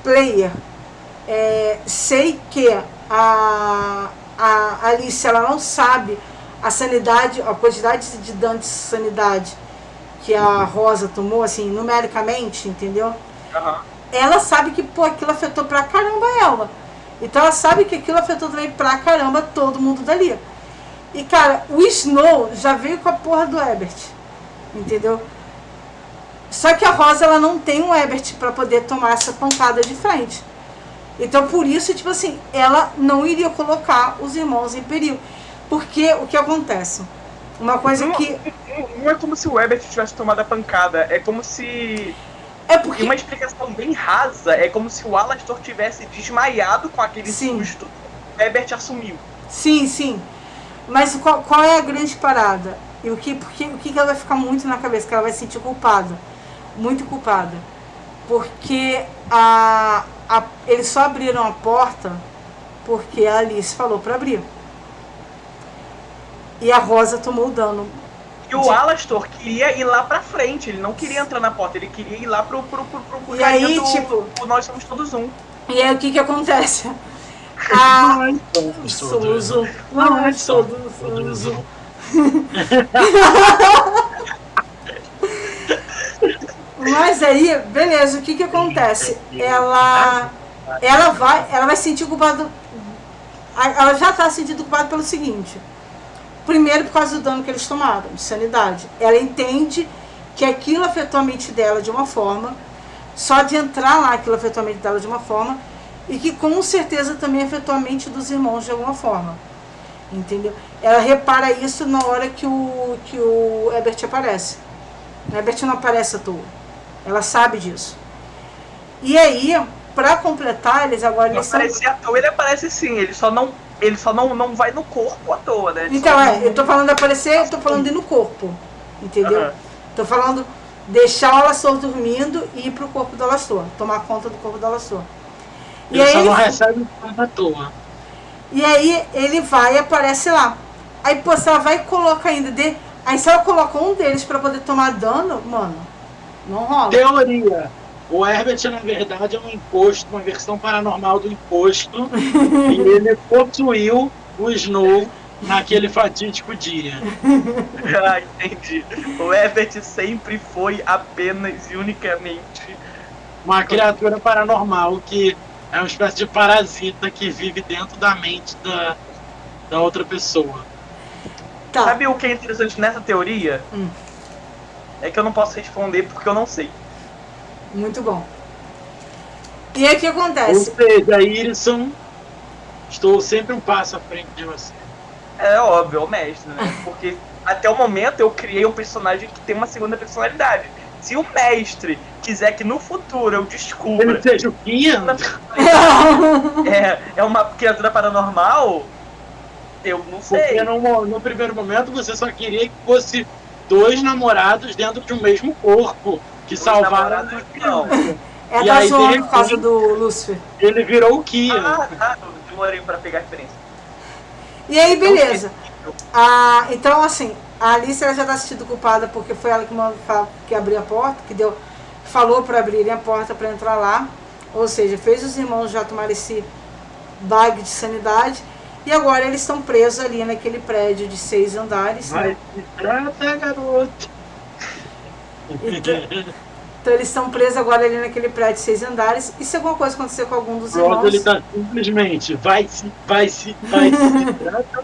player, sei que a Alice, ela não sabe a sanidade, a quantidade de dano de sanidade que a Rosa tomou, assim, numericamente, entendeu? Uhum. Ela sabe que, pô, aquilo afetou pra caramba ela. Então ela sabe que aquilo afetou também pra caramba todo mundo dali. E, cara, o Snow já veio com a porra do Herbert, entendeu? Só que a Rosa, ela não tem um Herbert pra poder tomar essa pancada de frente. Então, por isso, tipo assim, ela não iria colocar os irmãos em perigo. Porque o que acontece? Uma coisa que... Não é como se o Herbert tivesse tomado a pancada, é como se... É porque... Uma explicação bem rasa, é como se o Alastor tivesse desmaiado com aquele susto, o Herbert assumiu. Sim, sim. Mas qual é a grande parada? E o que ela vai ficar muito na cabeça? Que ela vai se sentir culpada. Muito culpada. Porque eles só abriram a porta porque a Alice falou para abrir. E a Rosa tomou o dano. E o Alastor queria ir lá pra frente, ele não queria entrar na porta, ele queria ir lá pro e aí, tipo, Nós Somos Todos Um. E aí o que acontece? Nós somos todos um. Mas aí, beleza, o que acontece? Ela vai sentir culpada. Ela já está sentindo culpada pelo seguinte. Primeiro, por causa do dano que eles tomaram, de sanidade. Ela entende que aquilo afetou a mente dela de uma forma, só de entrar lá aquilo afetou a mente dela de uma forma, e que com certeza também afetou a mente dos irmãos de alguma forma. Entendeu? Ela repara isso na hora que o Herbert aparece. O Herbert não aparece à toa. Ela sabe disso. E aí, pra completar, eles agora... Não aparecer à toa, ele aparece sim, ele só não vai no corpo à toa, né? Então, eu tô falando de aparecer, eu tô falando de ir no corpo. Entendeu? Uhum. Tô falando deixar o Alastor dormindo e ir pro corpo do Alastor. Tomar conta do corpo do Alastor. Ele só não recebe à toa. E aí ele vai e aparece lá. Aí, pô, se ela vai e coloca ainda aí se ela coloca um deles pra poder tomar dano, mano, não rola. Teoria. O Herbert, na verdade, é um imposto, uma versão paranormal do imposto. E ele possuiu o Snow naquele fatídico dia. Ah, entendi. O Herbert sempre foi apenas e unicamente Uma criatura paranormal que é uma espécie de parasita que vive dentro da mente da outra pessoa. Tá. Sabe o que é interessante nessa teoria? Hum. É que eu não posso responder porque eu não sei. Muito bom. E aí o que Ou acontece? seja, Irisson, estou sempre um passo à frente de você. É óbvio, é o mestre, né? Porque até o momento eu criei um personagem que tem uma segunda personalidade. Se o mestre quiser que no futuro eu descubra Ele seja o Kian, é uma criatura paranormal, eu não sei. porque no primeiro momento você só queria que fosse 2 namorados dentro de um mesmo corpo, que Os salvaram namorados, uma criança. É E da aí, zona de por causa repente, do Lúcifer. Ele virou o Kian. Eu demorei pra pegar a referência. E aí, beleza. Então, assim, a Alice ela já tá se sentindo culpada porque foi ela que abriu a porta, falou para abrirem a porta para entrar lá. Ou seja, fez os irmãos já tomar esse bag de sanidade. E agora eles estão presos ali naquele prédio de 6 andares. Vai Né? se trata, garoto. Então eles estão presos agora ali naquele prédio de 6 andares. E se alguma coisa acontecer com algum dos irmãos... Ele tá simplesmente, vai se trata.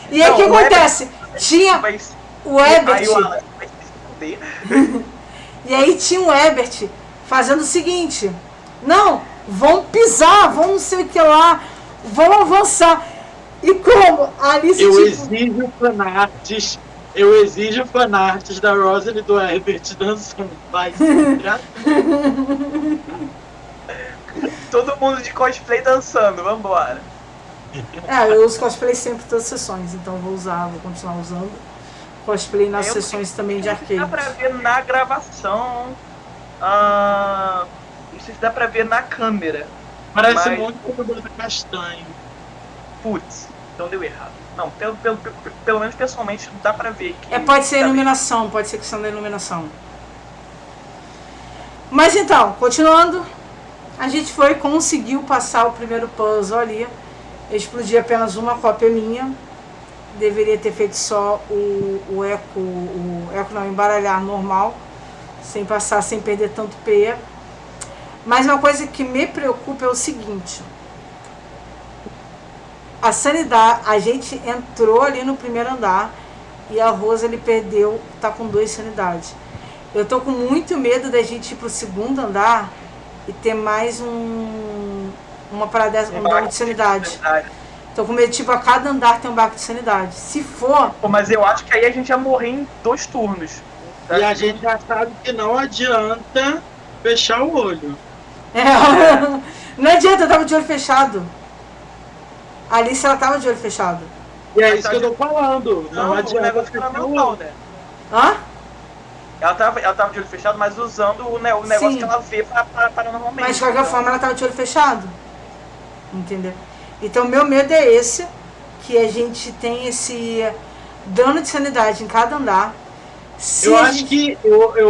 E aí o que acontece? Tinha o Herbert... Aí o Alan vai se esconder. E aí tinha o Herbert fazendo o seguinte: não, vão pisar, vão não sei o que lá, vão avançar. E como? A Alice Eu exijo fanarts da Rosalie e do Herbert dançando. Vai se trata. Todo mundo de cosplay dançando, vambora. eu uso cosplay sempre em todas as sessões, então vou continuar usando cosplay nas sessões também de arcade. Dá pra ver na gravação. Não sei se dá pra ver na câmera. Parece muito com o Bruno Castanho. Putz, então deu errado. Não, pelo menos pessoalmente dá pra ver que. Pode ser a iluminação, pode ser questão da iluminação. Mas então, continuando, a gente conseguiu passar o primeiro puzzle ali. Explodir apenas uma cópia minha. Deveria ter feito só o embaralhar normal, sem perder tanto PE. Mas uma coisa que me preocupa é o seguinte: a sanidade, a gente entrou ali no primeiro andar e a Rosa tá com 2 sanidades. Eu tô com muito medo da gente ir pro segundo andar e ter mais uma parada um baco de sanidade. Tô com medo, a cada andar tem um baco de sanidade. Se for... Pô, mas eu acho que aí a gente ia morrer em 2 turnos. E a gente já sabe que não adianta fechar o olho. Não adianta, eu tava de olho fechado. A Alice, ela tava de olho fechado. E é isso que eu tô falando. Não adianta o negócio fechar era o normal, olho. né? Hã? Ela tava de olho fechado, mas usando o negócio que ela vê paranormalmente. Mas de qualquer forma ela tava de olho fechado. Entendeu? Então meu medo é esse, que a gente tem esse dano de sanidade em cada andar. Eu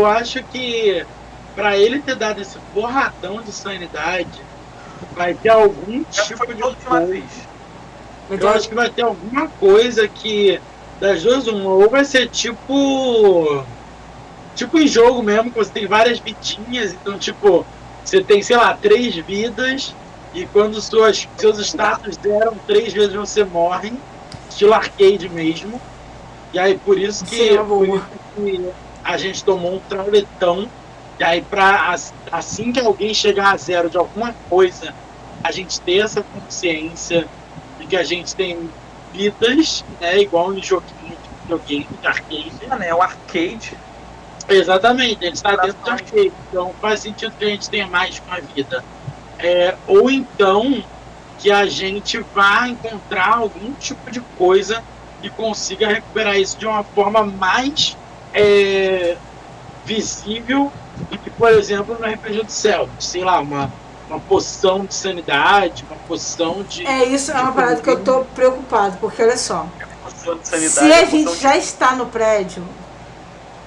acho que pra ele ter dado esse porradão de sanidade, vai ter algum tipo de coisa. Eu acho que vai ter alguma coisa que das duas uma, ou vai ser tipo em jogo mesmo, que você tem várias vidinhas, então você tem, sei lá, 3 vidas, e quando seus status deram 3 vezes você morre, estilo arcade mesmo. E aí por isso que a gente tomou um trauletão. E aí assim que alguém chegar a 0 de alguma coisa, a gente ter essa consciência de que a gente tem vidas, né, igual no joguinho de videogame, de arcade. É o arcade. Exatamente, a gente está dentro do arcade, então faz sentido que a gente tenha mais com a vida. Ou então que a gente vá encontrar algum tipo de coisa e consiga recuperar isso de uma forma mais visível do que, por exemplo, no RPG do Céu. Sei lá, uma poção de sanidade, uma poção de... Isso é uma parada que eu tô preocupado, porque olha só, Poção de sanidade, se a poção gente de- já está no prédio,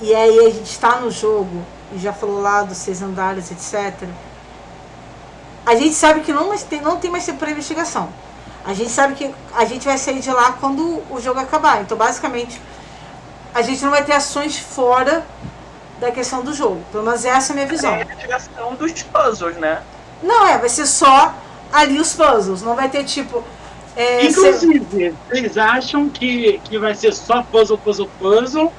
e aí a gente está no jogo, e já falou lá dos 6 andares, etc., a gente sabe que não tem mais tempo para investigação. A gente sabe que a gente vai sair de lá quando o jogo acabar. Então, basicamente, a gente não vai ter ações fora da questão do jogo. Pelo menos essa é a minha visão. É a investigação dos puzzles, né? Não, vai ser só ali os puzzles. Não vai ter tipo. Inclusive, vocês acham que vai ser só puzzle, puzzle, puzzle?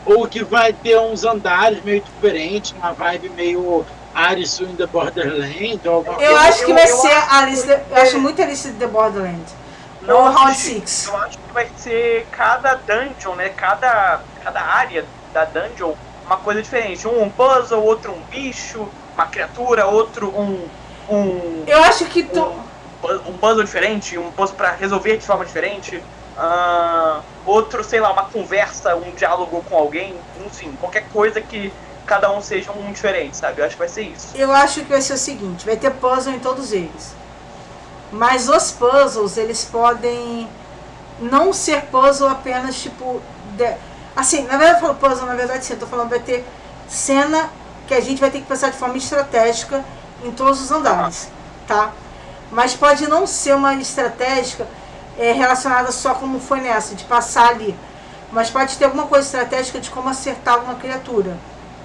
Ou que vai ter uns andares meio diferentes, uma vibe meio Alice in the Borderland? Ou alguma Eu coisa? acho que vai eu ser acho Alice. Eu acho muito Alice in the Borderland. Não Ou Round assisti. 6. Eu acho que vai ser cada dungeon, né? Cada área da dungeon uma coisa diferente. Um puzzle, outro um bicho, uma criatura, outro Eu acho que. um puzzle diferente, um puzzle pra resolver de forma diferente. Outro, sei lá, uma conversa, um diálogo com alguém, enfim, qualquer coisa que cada um seja um diferente, sabe? Eu acho que vai ser isso. Eu acho que vai ser o seguinte: vai ter puzzle em todos eles. Mas os puzzles, eles podem não ser puzzle apenas tipo. Assim, na verdade eu falo puzzle, na verdade sim, eu tô falando vai ter cena que a gente vai ter que pensar de forma estratégica em todos os andares, tá? Mas pode não ser uma estratégica relacionada só como foi nessa, de passar ali. Mas pode ter alguma coisa estratégica de como acertar uma criatura,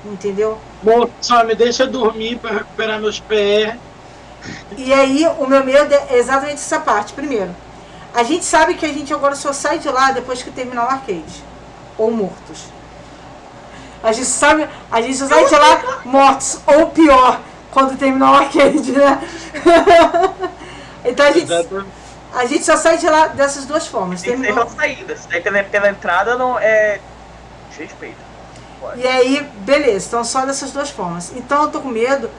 entendeu? Bom, só me deixa dormir para recuperar meus pés. E aí, o meu medo é exatamente essa parte. Primeiro, a gente sabe que a gente agora só sai de lá depois que terminar o arcade. Ou mortos. A gente só sai de lá mortos. Ou pior, quando terminar o arcade, né? Então a gente só sai de lá dessas duas formas. Tem que ter uma saída. Se daí pela entrada não é. Respeito. E aí, beleza, então só dessas duas formas. Então eu tô com medo,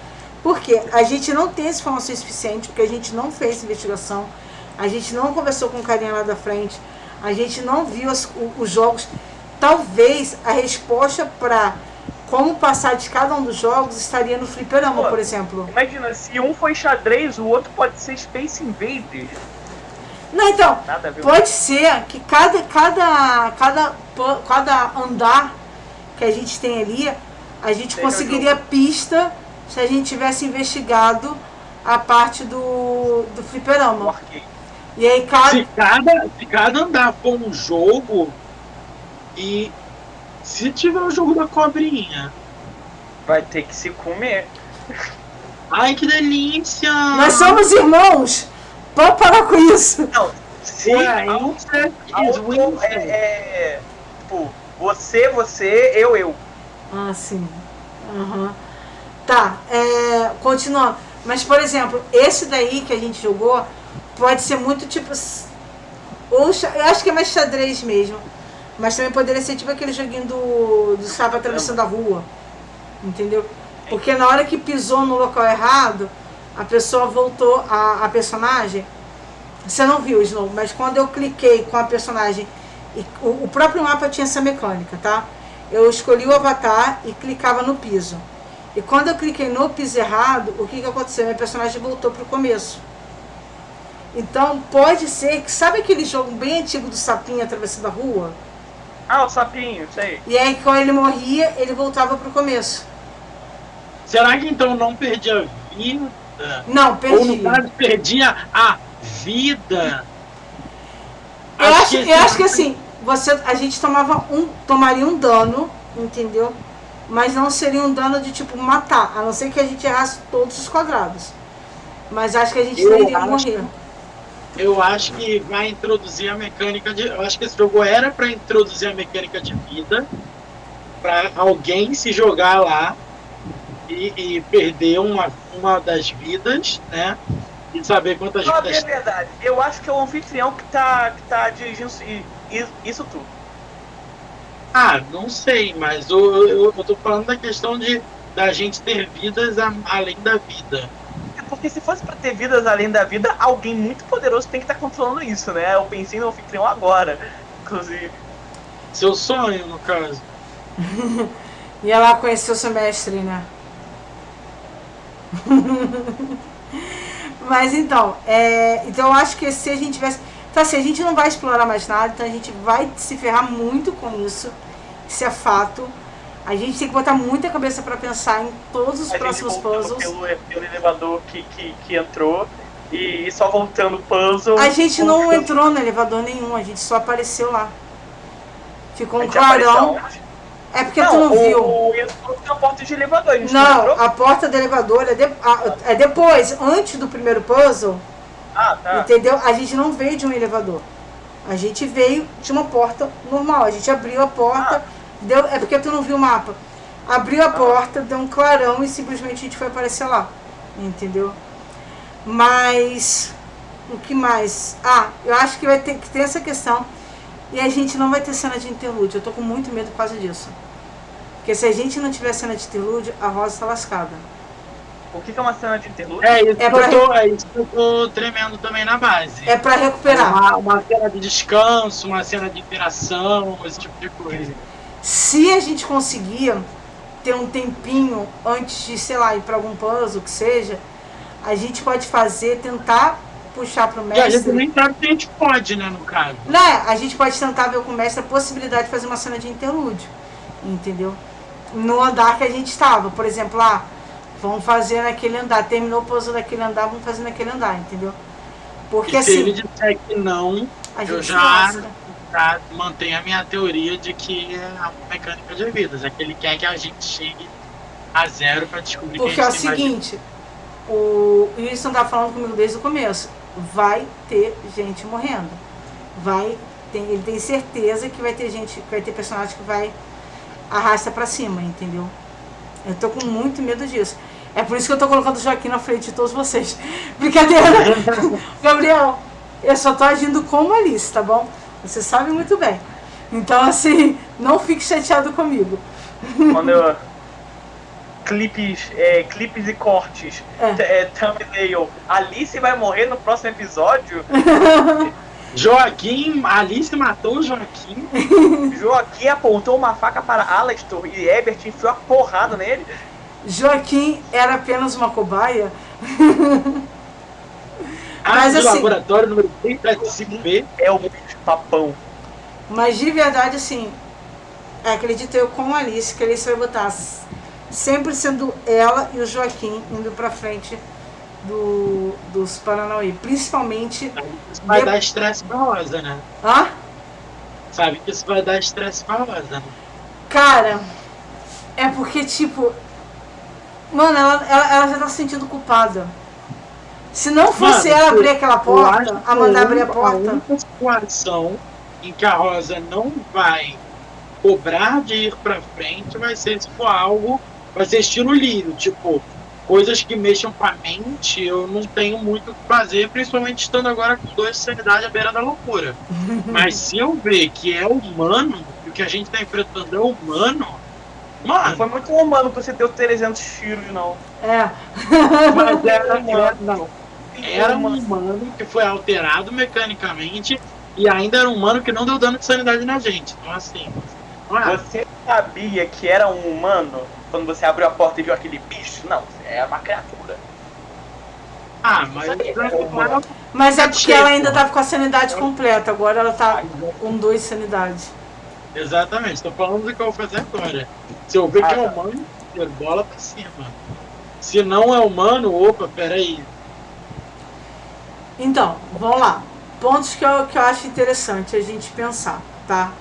porque a gente não tem essa informação suficiente, porque a gente não fez investigação, a gente não conversou com o carinha lá da frente, a gente não viu os jogos. Talvez a resposta para como passar de cada um dos jogos estaria no fliperama, por exemplo. Imagina, se um foi xadrez, o outro pode ser Space Invaders. Não, então, Nada a ver. pode ser que cada andar que a gente tem ali, a gente Seja conseguiria pista se a gente tivesse investigado a parte do fliperama. Arcade. E aí Se cada andar for um jogo, e se tiver o jogo da cobrinha, Vai ter que se comer. ai que delícia! nós somos irmãos! Pode parar com isso! Não, se Ué, a Insect is outra Winston. tipo, você, eu. Ah, sim. Uhum. Tá, continuando. Mas, por exemplo, esse daí que a gente jogou pode ser muito tipo. Eu acho que é mais xadrez mesmo. Mas também poderia ser tipo aquele joguinho do sapo atravessando a rua. Entendeu? Porque na hora que pisou no local errado, a pessoa voltou, a personagem. Você não viu, Snow, mas quando eu cliquei com a personagem, o próprio mapa tinha essa mecânica, tá? Eu escolhi o avatar e clicava no piso. E quando eu cliquei no piso errado, o que aconteceu? Minha personagem voltou pro começo. Então pode ser que, sabe aquele jogo bem antigo do sapinho atravessando a rua? Ah, o sapinho, sei. E aí quando ele morria, ele voltava pro começo. Será que então não perdi a vida? Não, Ou perdi. no caso, perdia a vida? Eu acho que assim, a gente tomaria um dano, entendeu? Mas não seria um dano de tipo matar, a não ser que a gente errasse todos os quadrados. Mas acho que a gente não iria morrer. Eu acho que vai introduzir a mecânica de. Eu acho que esse jogo era para introduzir a mecânica de vida, para alguém se jogar lá e perder uma das vidas, né? E saber quantas Não, é vidas. verdade. Eu acho que é o anfitrião que tá dirigindo isso tudo. Ah, não sei, mas eu tô falando da questão da gente ter vidas além da vida. Porque se fosse pra ter vidas além da vida, alguém muito poderoso tem que estar controlando isso, né? Eu pensei no anfitrião agora, inclusive. Seu sonho, no caso. E ela conheceu seu mestre, né? Mas então, então eu acho que se a gente tivesse. Então assim, a gente não vai explorar mais nada, então a gente vai se ferrar muito com isso. Isso é fato. A gente tem que botar muita cabeça pra pensar em todos os próximos puzzles. Pelo elevador que entrou e só voltando o puzzle. A gente não entrou no elevador nenhum, a gente só apareceu lá. Ficou um clarão. É porque tu não viu. Entrou na porta de elevador, a gente não, a porta do elevador é depois, antes do primeiro puzzle. Ah, tá. Entendeu? A gente não veio de um elevador. A gente veio de uma porta normal. A gente abriu a porta, é porque tu não viu o mapa. Abriu a porta, deu um clarão e simplesmente a gente foi aparecer lá. Entendeu? Mas o que mais? Eu acho que vai ter que ter essa questão. E a gente não vai ter cena de interlúdio. Eu tô com muito medo por causa disso. Porque se a gente não tiver cena de interlúdio, a Rosa tá lascada. O que é uma cena de interlúdio? É isso que eu tô tremendo também na base. É pra recuperar. Uma cena de descanso, uma cena de interação, esse tipo de coisa. Se a gente conseguir ter um tempinho antes de, sei lá, ir pra algum puzzle que seja, a gente pode tentar puxar pro mestre. E a gente nem sabe se a gente pode, né, no caso. Né? A gente pode tentar ver com o mestre a possibilidade de fazer uma cena de interlúdio. Entendeu? No andar que a gente estava. Por exemplo, vamos fazer naquele andar. Terminou o puzzle daquele andar, vamos fazer naquele andar, entendeu? Porque e se assim. ele disser que não, eu já mantenho a minha teoria de que é a mecânica de vidas. É que ele quer que a gente chegue a zero pra descobrir. Porque é o seguinte, o Wilson tá falando comigo desde o começo. Vai ter gente morrendo. Ele tem certeza que vai ter gente, vai ter personagem que vai arrasta pra cima, entendeu? Eu tô com muito medo disso. É por isso que eu tô colocando o Joaquim na frente de todos vocês. Brincadeira! Gabriel, eu só tô agindo como Alice, tá bom? Você sabe muito bem. Então, assim, não fique chateado comigo. Quando eu... clipes e cortes, thumbnail, Alice vai morrer no próximo episódio. Alice matou o Joaquim. Joaquim apontou uma faca para Alastor e Ebert enfiou a porrada nele. Joaquim era apenas uma cobaia. Mas assim, laboratório número 375B é o papão. Mas de verdade, assim, acredito eu com a Alice, que a Alice vai botar sempre sendo ela e o Joaquim indo pra frente dos Paranauê. Principalmente. Isso vai dar estresse pra Rosa, né? Sabe que isso vai dar estresse pra Rosa, né? Cara, é porque, tipo. Mano, ela já tá se sentindo culpada. Se não fosse ela abrir aquela porta, a mandar abrir a porta. A única situação em que a Rosa não vai cobrar de ir pra frente vai ser se for algo. Vai ser estilo Lírio, tipo, coisas que mexam com a mente, eu não tenho muito o que fazer, principalmente estando agora com 2 de sanidade à beira da loucura. Mas se eu ver que é humano, e o que a gente tá enfrentando é humano, mano... Não foi muito humano que você deu 300 tiros, não. Mas era um humano que foi alterado mecanicamente e ainda era um humano que não deu dano de sanidade na gente. Então, assim... Você sabia que era um humano quando você abriu a porta e viu aquele bicho? Não, é uma criatura. Mas é porque ela ainda tava com a sanidade completa, agora ela tá com 2 sanidades. Exatamente, estou falando do que eu vou fazer agora. Se eu ver que é humano, bola pra cima. Se não é humano, opa, peraí. Então, vamos lá. Pontos que eu acho interessante a gente pensar, tá?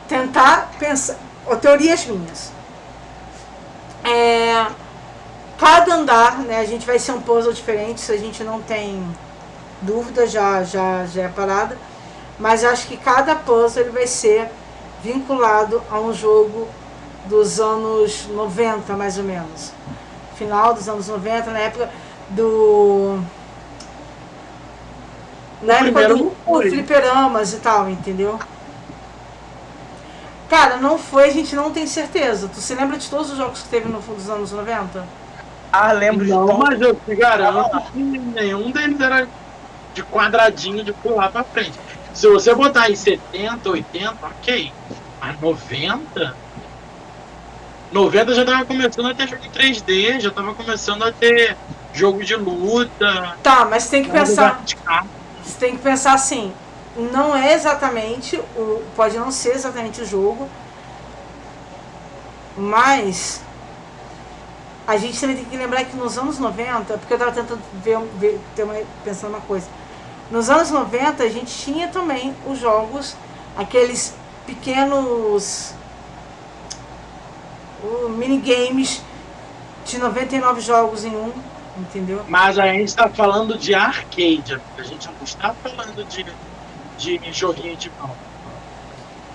Tentar pensar. Teorias minhas. Cada andar, né? A gente vai ser um puzzle diferente, isso a gente não tem dúvida, já é parada. Mas acho que cada puzzle ele vai ser vinculado a um jogo dos anos 90, mais ou menos. Final dos anos 90, na época do fliperamas e tal, entendeu? Cara, não foi, a gente não tem certeza. Tu se lembra de todos os jogos que teve no fundo dos anos 90? Lembro de todos. Não, mas eu te garanto que nenhum deles era de quadradinho de pular pra frente. Se você botar em 70, 80, ok. Mas 90? 90 já tava começando a ter jogo em 3D, já tava começando a ter jogo de luta. Tá, mas tem que pensar. Vertical. Você tem que pensar assim, não é exatamente pode não ser exatamente o jogo, mas a gente também tem que lembrar que nos anos 90, porque eu estava tentando pensando uma coisa, nos anos 90 a gente tinha também os jogos, aqueles pequenos minigames de 99 jogos em um, entendeu? Mas a gente está falando de arcade, a gente não está falando de joguinho de mão.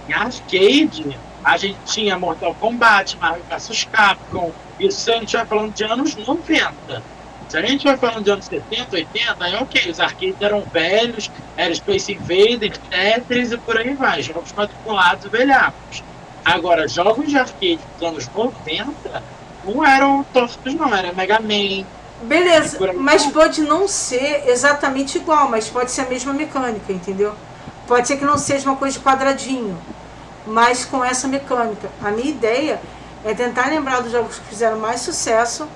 Em arcade, a gente tinha Mortal Kombat, Marvel vs Capcom. Isso a gente vai falando de anos 90. Se a gente vai falando de anos 70, 80, aí ok, os arcades eram velhos, era Space Invaders, Tetris e por aí vai, jogos quadriculados e velhacos. Agora, jogos de arcade dos anos 90 não eram toscos não, era Mega Man. Beleza, mas pode não ser exatamente igual, mas pode ser a mesma mecânica, entendeu? Pode ser que não seja uma coisa de quadradinho, mas com essa mecânica. A minha ideia é tentar lembrar dos jogos que fizeram mais sucesso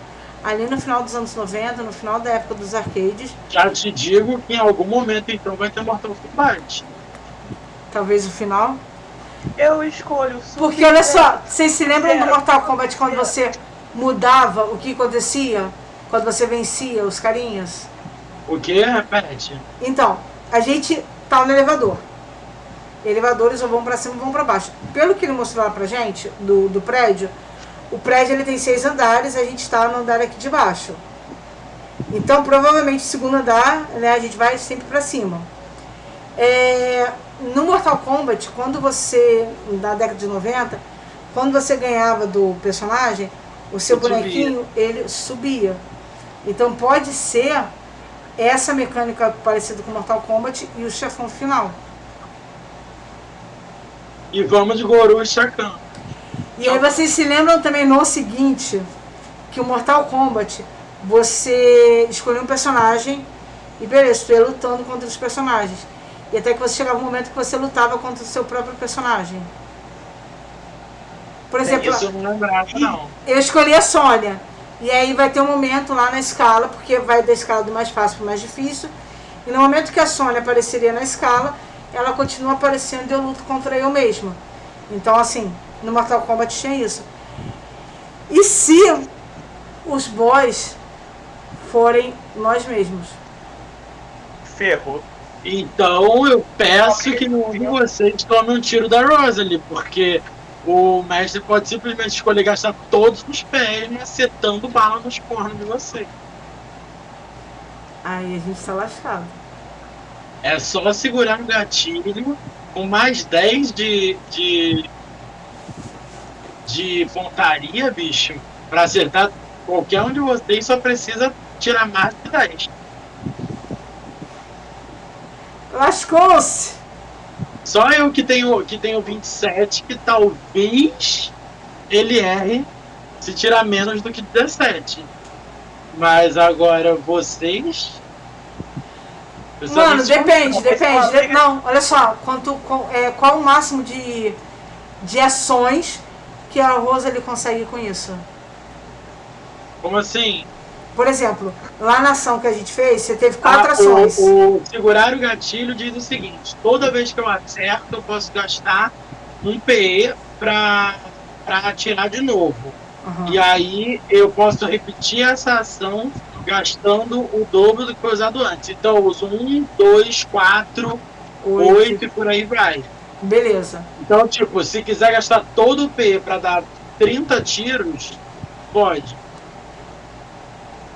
ali no final dos anos 90, no final da época dos arcades. Já te digo que em algum momento então vai ter Mortal Kombat. Talvez o final. Eu escolho o Porque olha só, vocês se lembram do Mortal Kombat quando você mudava o que acontecia? Quando você vencia os carinhas? O que? Repete. Então, a gente tá no elevador. Elevadores ou vão pra cima ou vão pra baixo. Pelo que ele mostrou lá pra gente, do prédio, o prédio ele tem 6 andares, a gente tá no andar aqui de baixo. Então, provavelmente, o segundo andar, né, a gente vai sempre pra cima. No Mortal Kombat, quando você, na década de 90, quando você ganhava do personagem, o seu bonequinho, ele subia. Então pode ser essa mecânica parecida com Mortal Kombat e o chefão final. E vamos de Goro e Shakan. E aí vocês se lembram também no seguinte, que o Mortal Kombat, você escolhia um personagem e beleza, tu ia lutando contra os personagens. E até que você chegava um momento que você lutava contra o seu próprio personagem. Por exemplo, Isso eu não lembrava, não. eu escolhi a Sônia. E aí vai ter um momento lá na escala, porque vai da escala do mais fácil para o mais difícil. E no momento que a Sônia apareceria na escala, ela continua aparecendo e eu luto contra eu mesma. Então, assim, no Mortal Kombat tinha isso. E se os boss forem nós mesmos? Ferrou. Então eu peço que nenhum de vocês tome um tiro da Rosalie, porque o mestre pode simplesmente escolher gastar todos os pés macetando bala nos cornos de vocês. Aí a gente tá lascado. É só segurar no gatilho com mais 10 de pontaria, bicho, pra acertar qualquer um de vocês, só precisa tirar mais de 10. Lascou-se! Só eu que tenho 27, que talvez ele erre se tirar menos do que 17. Mas agora vocês... Mano, depende. Não, olha só, qual o máximo de ações que a Rosalie consegue com isso? Como assim? Por exemplo, lá na ação que a gente fez, você teve 4 ações. O segurar o gatilho diz o seguinte: toda vez que eu acerto, eu posso gastar um PE para atirar de novo. Uhum. E aí eu posso repetir essa ação gastando o dobro do que foi usado antes. Então eu uso 1, 2, 4, 8 e por aí vai. Beleza. Então, tipo, se quiser gastar todo o PE para dar 30 tiros, pode.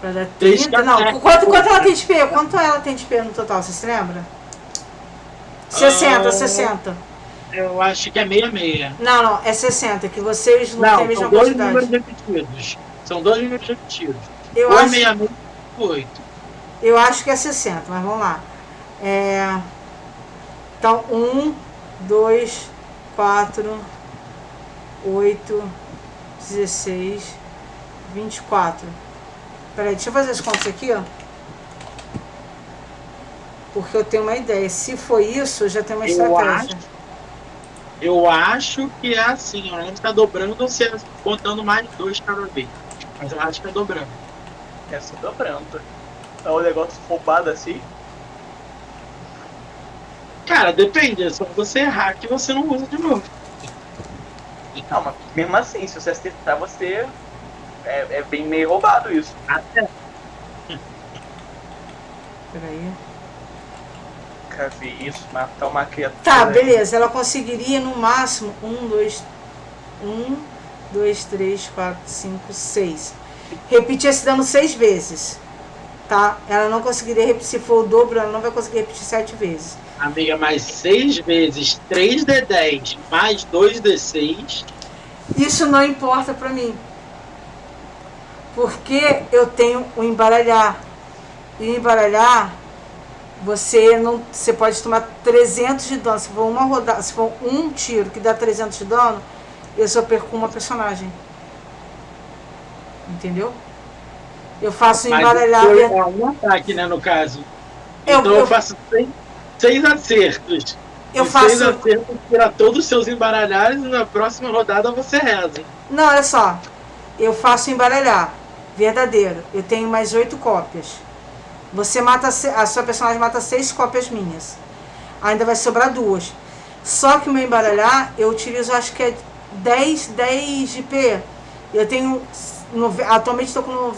Pra dar 30? Não, quanto ela tem de PE? Quanto ela tem de PE no total, você se lembra? 60. Eu acho que é 66. Não, é 60, que vocês não têm a mesma quantidade. São 2 números repetidos. São 2 números repetidos. Eu ou acho, 66 ou 8. Eu acho que é 60, mas vamos lá. Então, 1, 2, 4, 8, 16, 24. Peraí, deixa eu fazer as contas aqui, ó. Porque eu tenho uma ideia. Se for isso, eu já tenho uma estratégia. Eu acho que é assim, ó. A gente tá dobrando, você contando mais 2 cada vez. Mas eu acho que é dobrando. Essa dobrando. É um negócio roubado assim. Cara, depende, é só você errar que você não usa de novo. Não, mas mesmo assim, se você acertar, você. É bem meio roubado isso. Até. Peraí. Nunca vi isso, matar uma criatura. Tá, beleza. Ela conseguiria no máximo 2, 3, 4, 5, 6. Repetir esse dano 6 vezes. Tá? Ela não conseguiria repetir. Se for o dobro, ela não vai conseguir repetir 7 vezes. Amiga, mais 6 vezes 3d10 mais 2d6. Isso não importa pra mim. Porque eu tenho o embaralhar. E o embaralhar, você pode tomar 300 de dano. Se for uma rodada, se for um tiro que dá 300 de dano, eu só perco uma personagem. Entendeu? Eu faço Mas embaralhar. é um ataque, né, no caso. Então eu faço 6 acertos. Eu e faço 6 acertos tira todos os seus embaralhares e na próxima rodada você reza. Não, olha só. Eu faço embaralhar. Verdadeiro. Eu tenho mais 8 cópias. Você mata. A sua personagem mata 6 cópias minhas. Ainda vai sobrar 2. Só que o meu embaralhar, eu utilizo, acho que é 10 de P. Eu tenho. Atualmente estou com.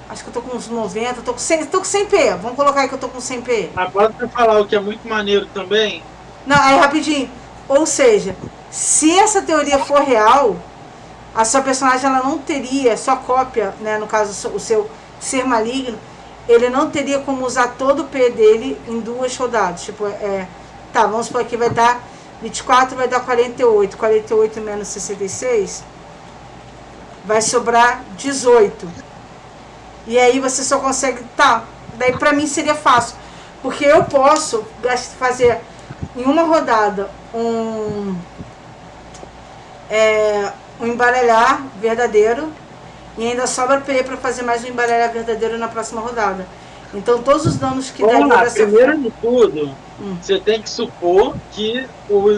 Acho que eu tô com uns 90, tô com 100 P. Vamos colocar aí que eu tô com 100 P. Agora pra falar o que é muito maneiro também. Não, aí rapidinho. Ou seja, se essa teoria for real, a sua personagem ela não teria, sua cópia, né, no caso o seu ser maligno, ele não teria como usar todo o P dele em 2 rodadas. Tipo, tá, vamos supor que vai dar 24, vai dar 48. 48 menos 66 vai sobrar 18. E aí você só consegue. Tá, daí pra mim seria fácil. Porque eu posso fazer em uma rodada um embaralhar verdadeiro. E ainda sobra P pra fazer mais um embaralhar verdadeiro na próxima rodada. Então todos os danos que Vamos lá, dessa primeiro de tudo, você tem que supor que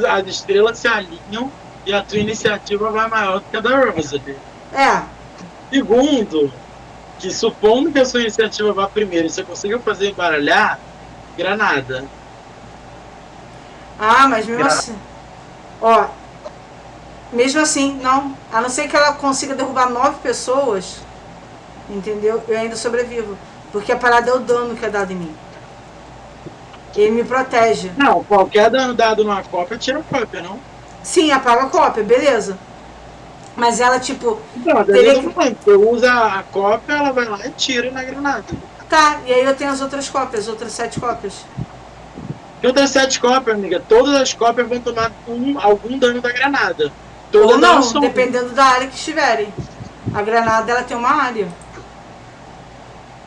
as estrelas se alinham e a tua iniciativa vai maior do que a da Rosalie. Segundo, que supondo que a sua iniciativa vá primeiro e você consiga fazer embaralhar, granada. Mas mesmo assim. Mesmo assim, não. A não ser que ela consiga derrubar 9 pessoas, entendeu? Eu ainda sobrevivo. Porque a parada é o dano que é dado em mim. Ele me protege. Não, qualquer dano dado numa cópia tira a cópia, não? Sim, apaga a cópia, beleza. Mas ela, tipo. Não, teria que... Você usa a cópia, ela vai lá e tira na granada. Tá, e aí eu tenho as outras cópias, outras 7 cópias. Que outras 7 cópias, amiga? Todas as cópias vão tomar algum dano da granada. Todas ou não, dependendo da área que estiverem. A granada, ela tem uma área.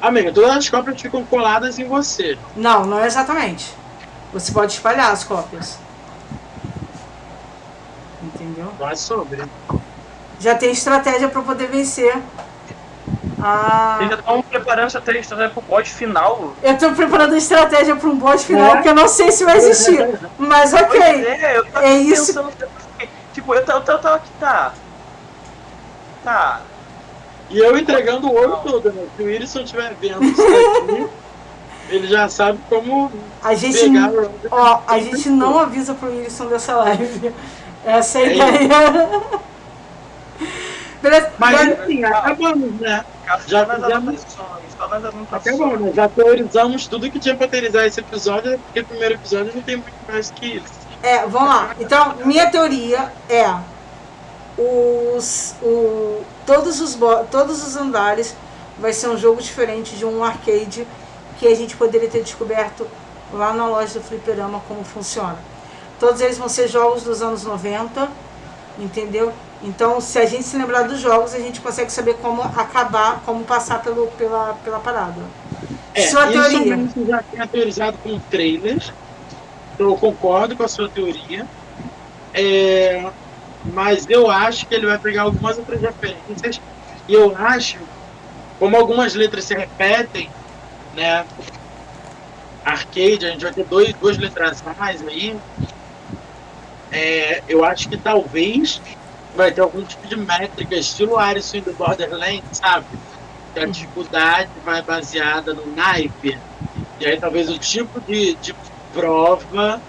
Amiga, todas as cópias ficam coladas em você. Não, não exatamente. Você pode espalhar as cópias. Entendeu? Vai sobre. Já tem estratégia para poder vencer. Vocês já estão preparando essa estratégia pro boss final? Eu tô preparando a estratégia para um boss final que eu não sei se vai existir. Mas ok. Eu tava isso. Tipo, eu tava aqui, tá. E eu entregando o ouro todo, né? Se o Wilson estiver vendo isso daqui, ele já sabe como a gente não avisa pro Wilson dessa live. Essa é a ideia. Beleza? Mas enfim, acabamos, né? Já fizemos... Acabamos, né? Já teorizamos tudo que tinha pra teorizar esse episódio, porque o primeiro episódio não tem muito mais que isso. Vamos lá. Então, minha teoria é todos os andares vai ser um jogo diferente de um arcade que a gente poderia ter descoberto lá na loja do Fliperama como funciona. Todos eles vão ser jogos dos anos 90, entendeu? Então, se a gente se lembrar dos jogos, a gente consegue saber como acabar, como passar pela parada. Sua teoria? Isso já tinha teorizado com trailers, então eu concordo com a sua teoria. Mas eu acho que ele vai pegar algumas outras referências. E eu acho, como algumas letras se repetem, né? Arcade, a gente vai ter duas letras a mais aí. Eu acho que talvez vai ter algum tipo de métrica, estilo Alisson do Borderlands, sabe? que a dificuldade vai baseada no naipe. E aí talvez o tipo de prova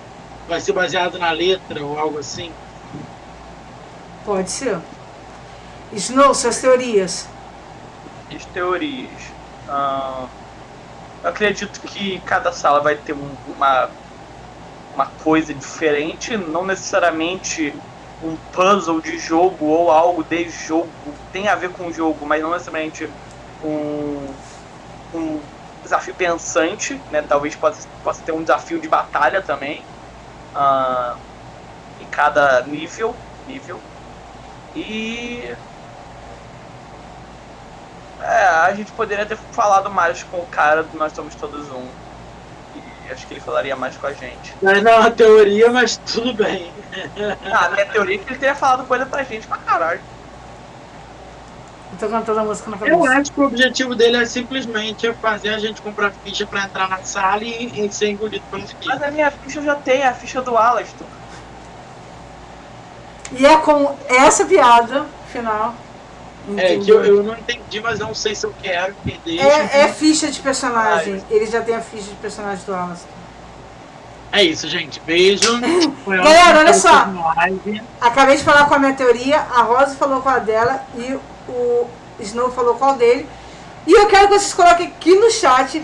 vai ser baseado na letra ou algo assim. Pode ser. Snow, suas teorias. As teorias. Eu acredito que cada sala vai ter uma coisa diferente, não necessariamente um puzzle de jogo ou algo de jogo, tem a ver com o jogo, mas não necessariamente um desafio pensante, né? Talvez possa ter um desafio de batalha também, em cada nível. E a gente poderia ter falado mais com o cara do Nós Somos Todos Um. E acho que ele falaria mais com a gente. Não é uma teoria, mas tudo bem. A minha teoria é que ele teria falado coisa pra gente pra caralho. Eu tô cantando a música na cabeça. Eu acho que o objetivo dele é simplesmente fazer a gente comprar ficha pra entrar na sala e ser engolido pelos Mas filhos. a minha ficha já tem, a ficha do Alastor. E é com essa piada final. É que eu não entendi, mas não sei se eu quero entender. É ficha de personagem. Ele já tem a ficha de personagem do Alastor. É isso, gente. Beijo. Galera, olha só. Acabei de falar com a minha teoria, a Rosa falou com a dela e o Snow falou qual dele. E eu quero que vocês coloquem aqui no chat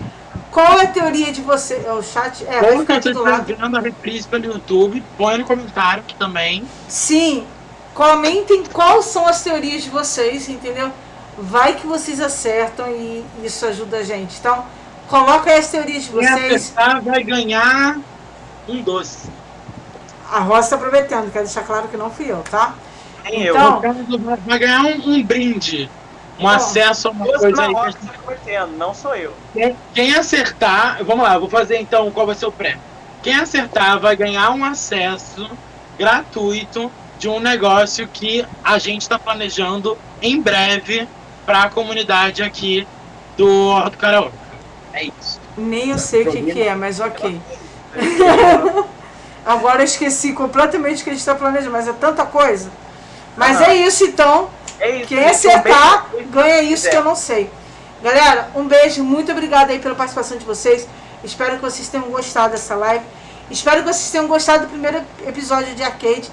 qual é a teoria de vocês. O chat vai Ou ficar que aqui você do está lado. vendo a reprise pelo YouTube, põe no comentário aqui também. Sim, comentem quais são as teorias de vocês, entendeu? Vai que vocês acertam e isso ajuda a gente. Então, coloca aí as teorias de Quem vocês. acertar vai ganhar um doce. A Rosa está prometendo, quero deixar claro que não fui eu, tá? Nem Então, Vai ganhar um brinde. Um acesso a uma eu. coisa aí. Rosa tá prometendo, não sou eu. Quem acertar, vamos lá, eu vou fazer então qual vai ser o prêmio. Quem acertar vai ganhar um acesso gratuito de um negócio que a gente está planejando em breve para a comunidade aqui do Horto Karaoke. É isso. nem eu sei o que é, mas ok. Agora eu esqueci completamente o que a gente está planejando, mas é tanta coisa. Mas é isso então. É isso. Quem acertar, ganha isso que eu não sei. Galera, um beijo, muito obrigada aí pela participação de vocês. Espero que vocês tenham gostado dessa live. Espero que vocês tenham gostado do primeiro episódio de Arcade.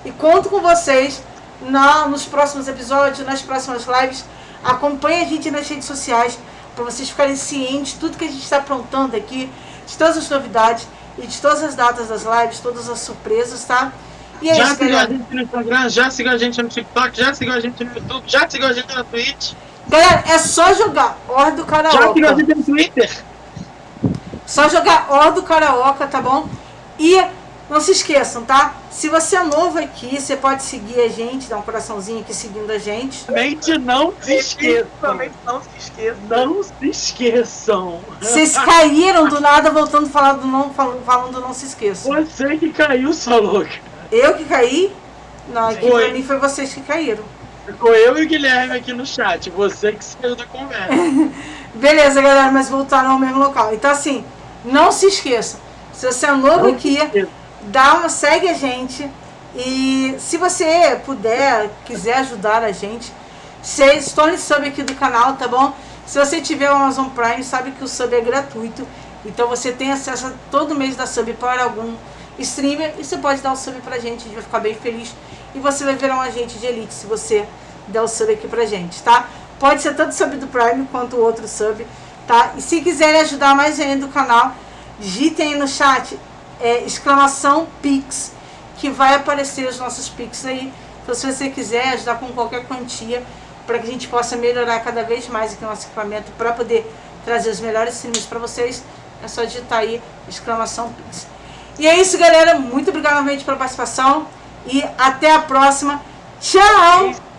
E conto com vocês nos próximos episódios, nas próximas lives. Acompanhe a gente nas redes sociais para vocês ficarem cientes de tudo que a gente está aprontando aqui, de todas as novidades e de todas as datas das lives, todas as surpresas, tá? E é Já isso, seguiu a galera. gente no Instagram, já seguiu a gente no TikTok, já seguiu a gente no YouTube, já seguiu a gente na Twitch, Galera, é só jogar Horto já Karaoke. seguiu a gente no Twitter. Só jogar Horto Karaoke, tá bom? E não se esqueçam, tá? Se você é novo aqui, você pode seguir a gente, dar um coraçãozinho aqui seguindo a gente. Realmente não se esqueçam. Principalmente não se esqueçam. Não se esqueçam. Vocês caíram do nada voltando falando não se esqueçam. Você que caiu, sua louca. Eu que caí? Não, aqui Foi. pra mim foi vocês que caíram. Ficou eu e o Guilherme aqui no chat. Você que saiu da conversa. Beleza, galera, mas voltaram ao mesmo local. Então, assim, não se esqueçam. Se você é novo Não aqui, se esqueça. segue a gente. E se você puder, quiser ajudar a gente, se torne sub aqui do canal, tá bom? Se você tiver o Amazon Prime, sabe que o sub é gratuito. Então você tem acesso a todo mês da sub para algum streamer. E você pode dar o sub pra gente, a gente vai ficar bem feliz. E você vai virar um agente de elite se você der o sub aqui pra gente, tá? Pode ser tanto sub do Prime quanto o outro sub, tá? E se quiserem ajudar mais ainda o canal, digitem aí no chat exclamação Pix, que vai aparecer os nossos Pix aí. Então, se você quiser ajudar com qualquer quantia, para que a gente possa melhorar cada vez mais aqui o nosso equipamento, para poder trazer os melhores streams para vocês, é só digitar aí exclamação Pix. E é isso, galera. Muito obrigado novamente pela participação e até a próxima. Tchau!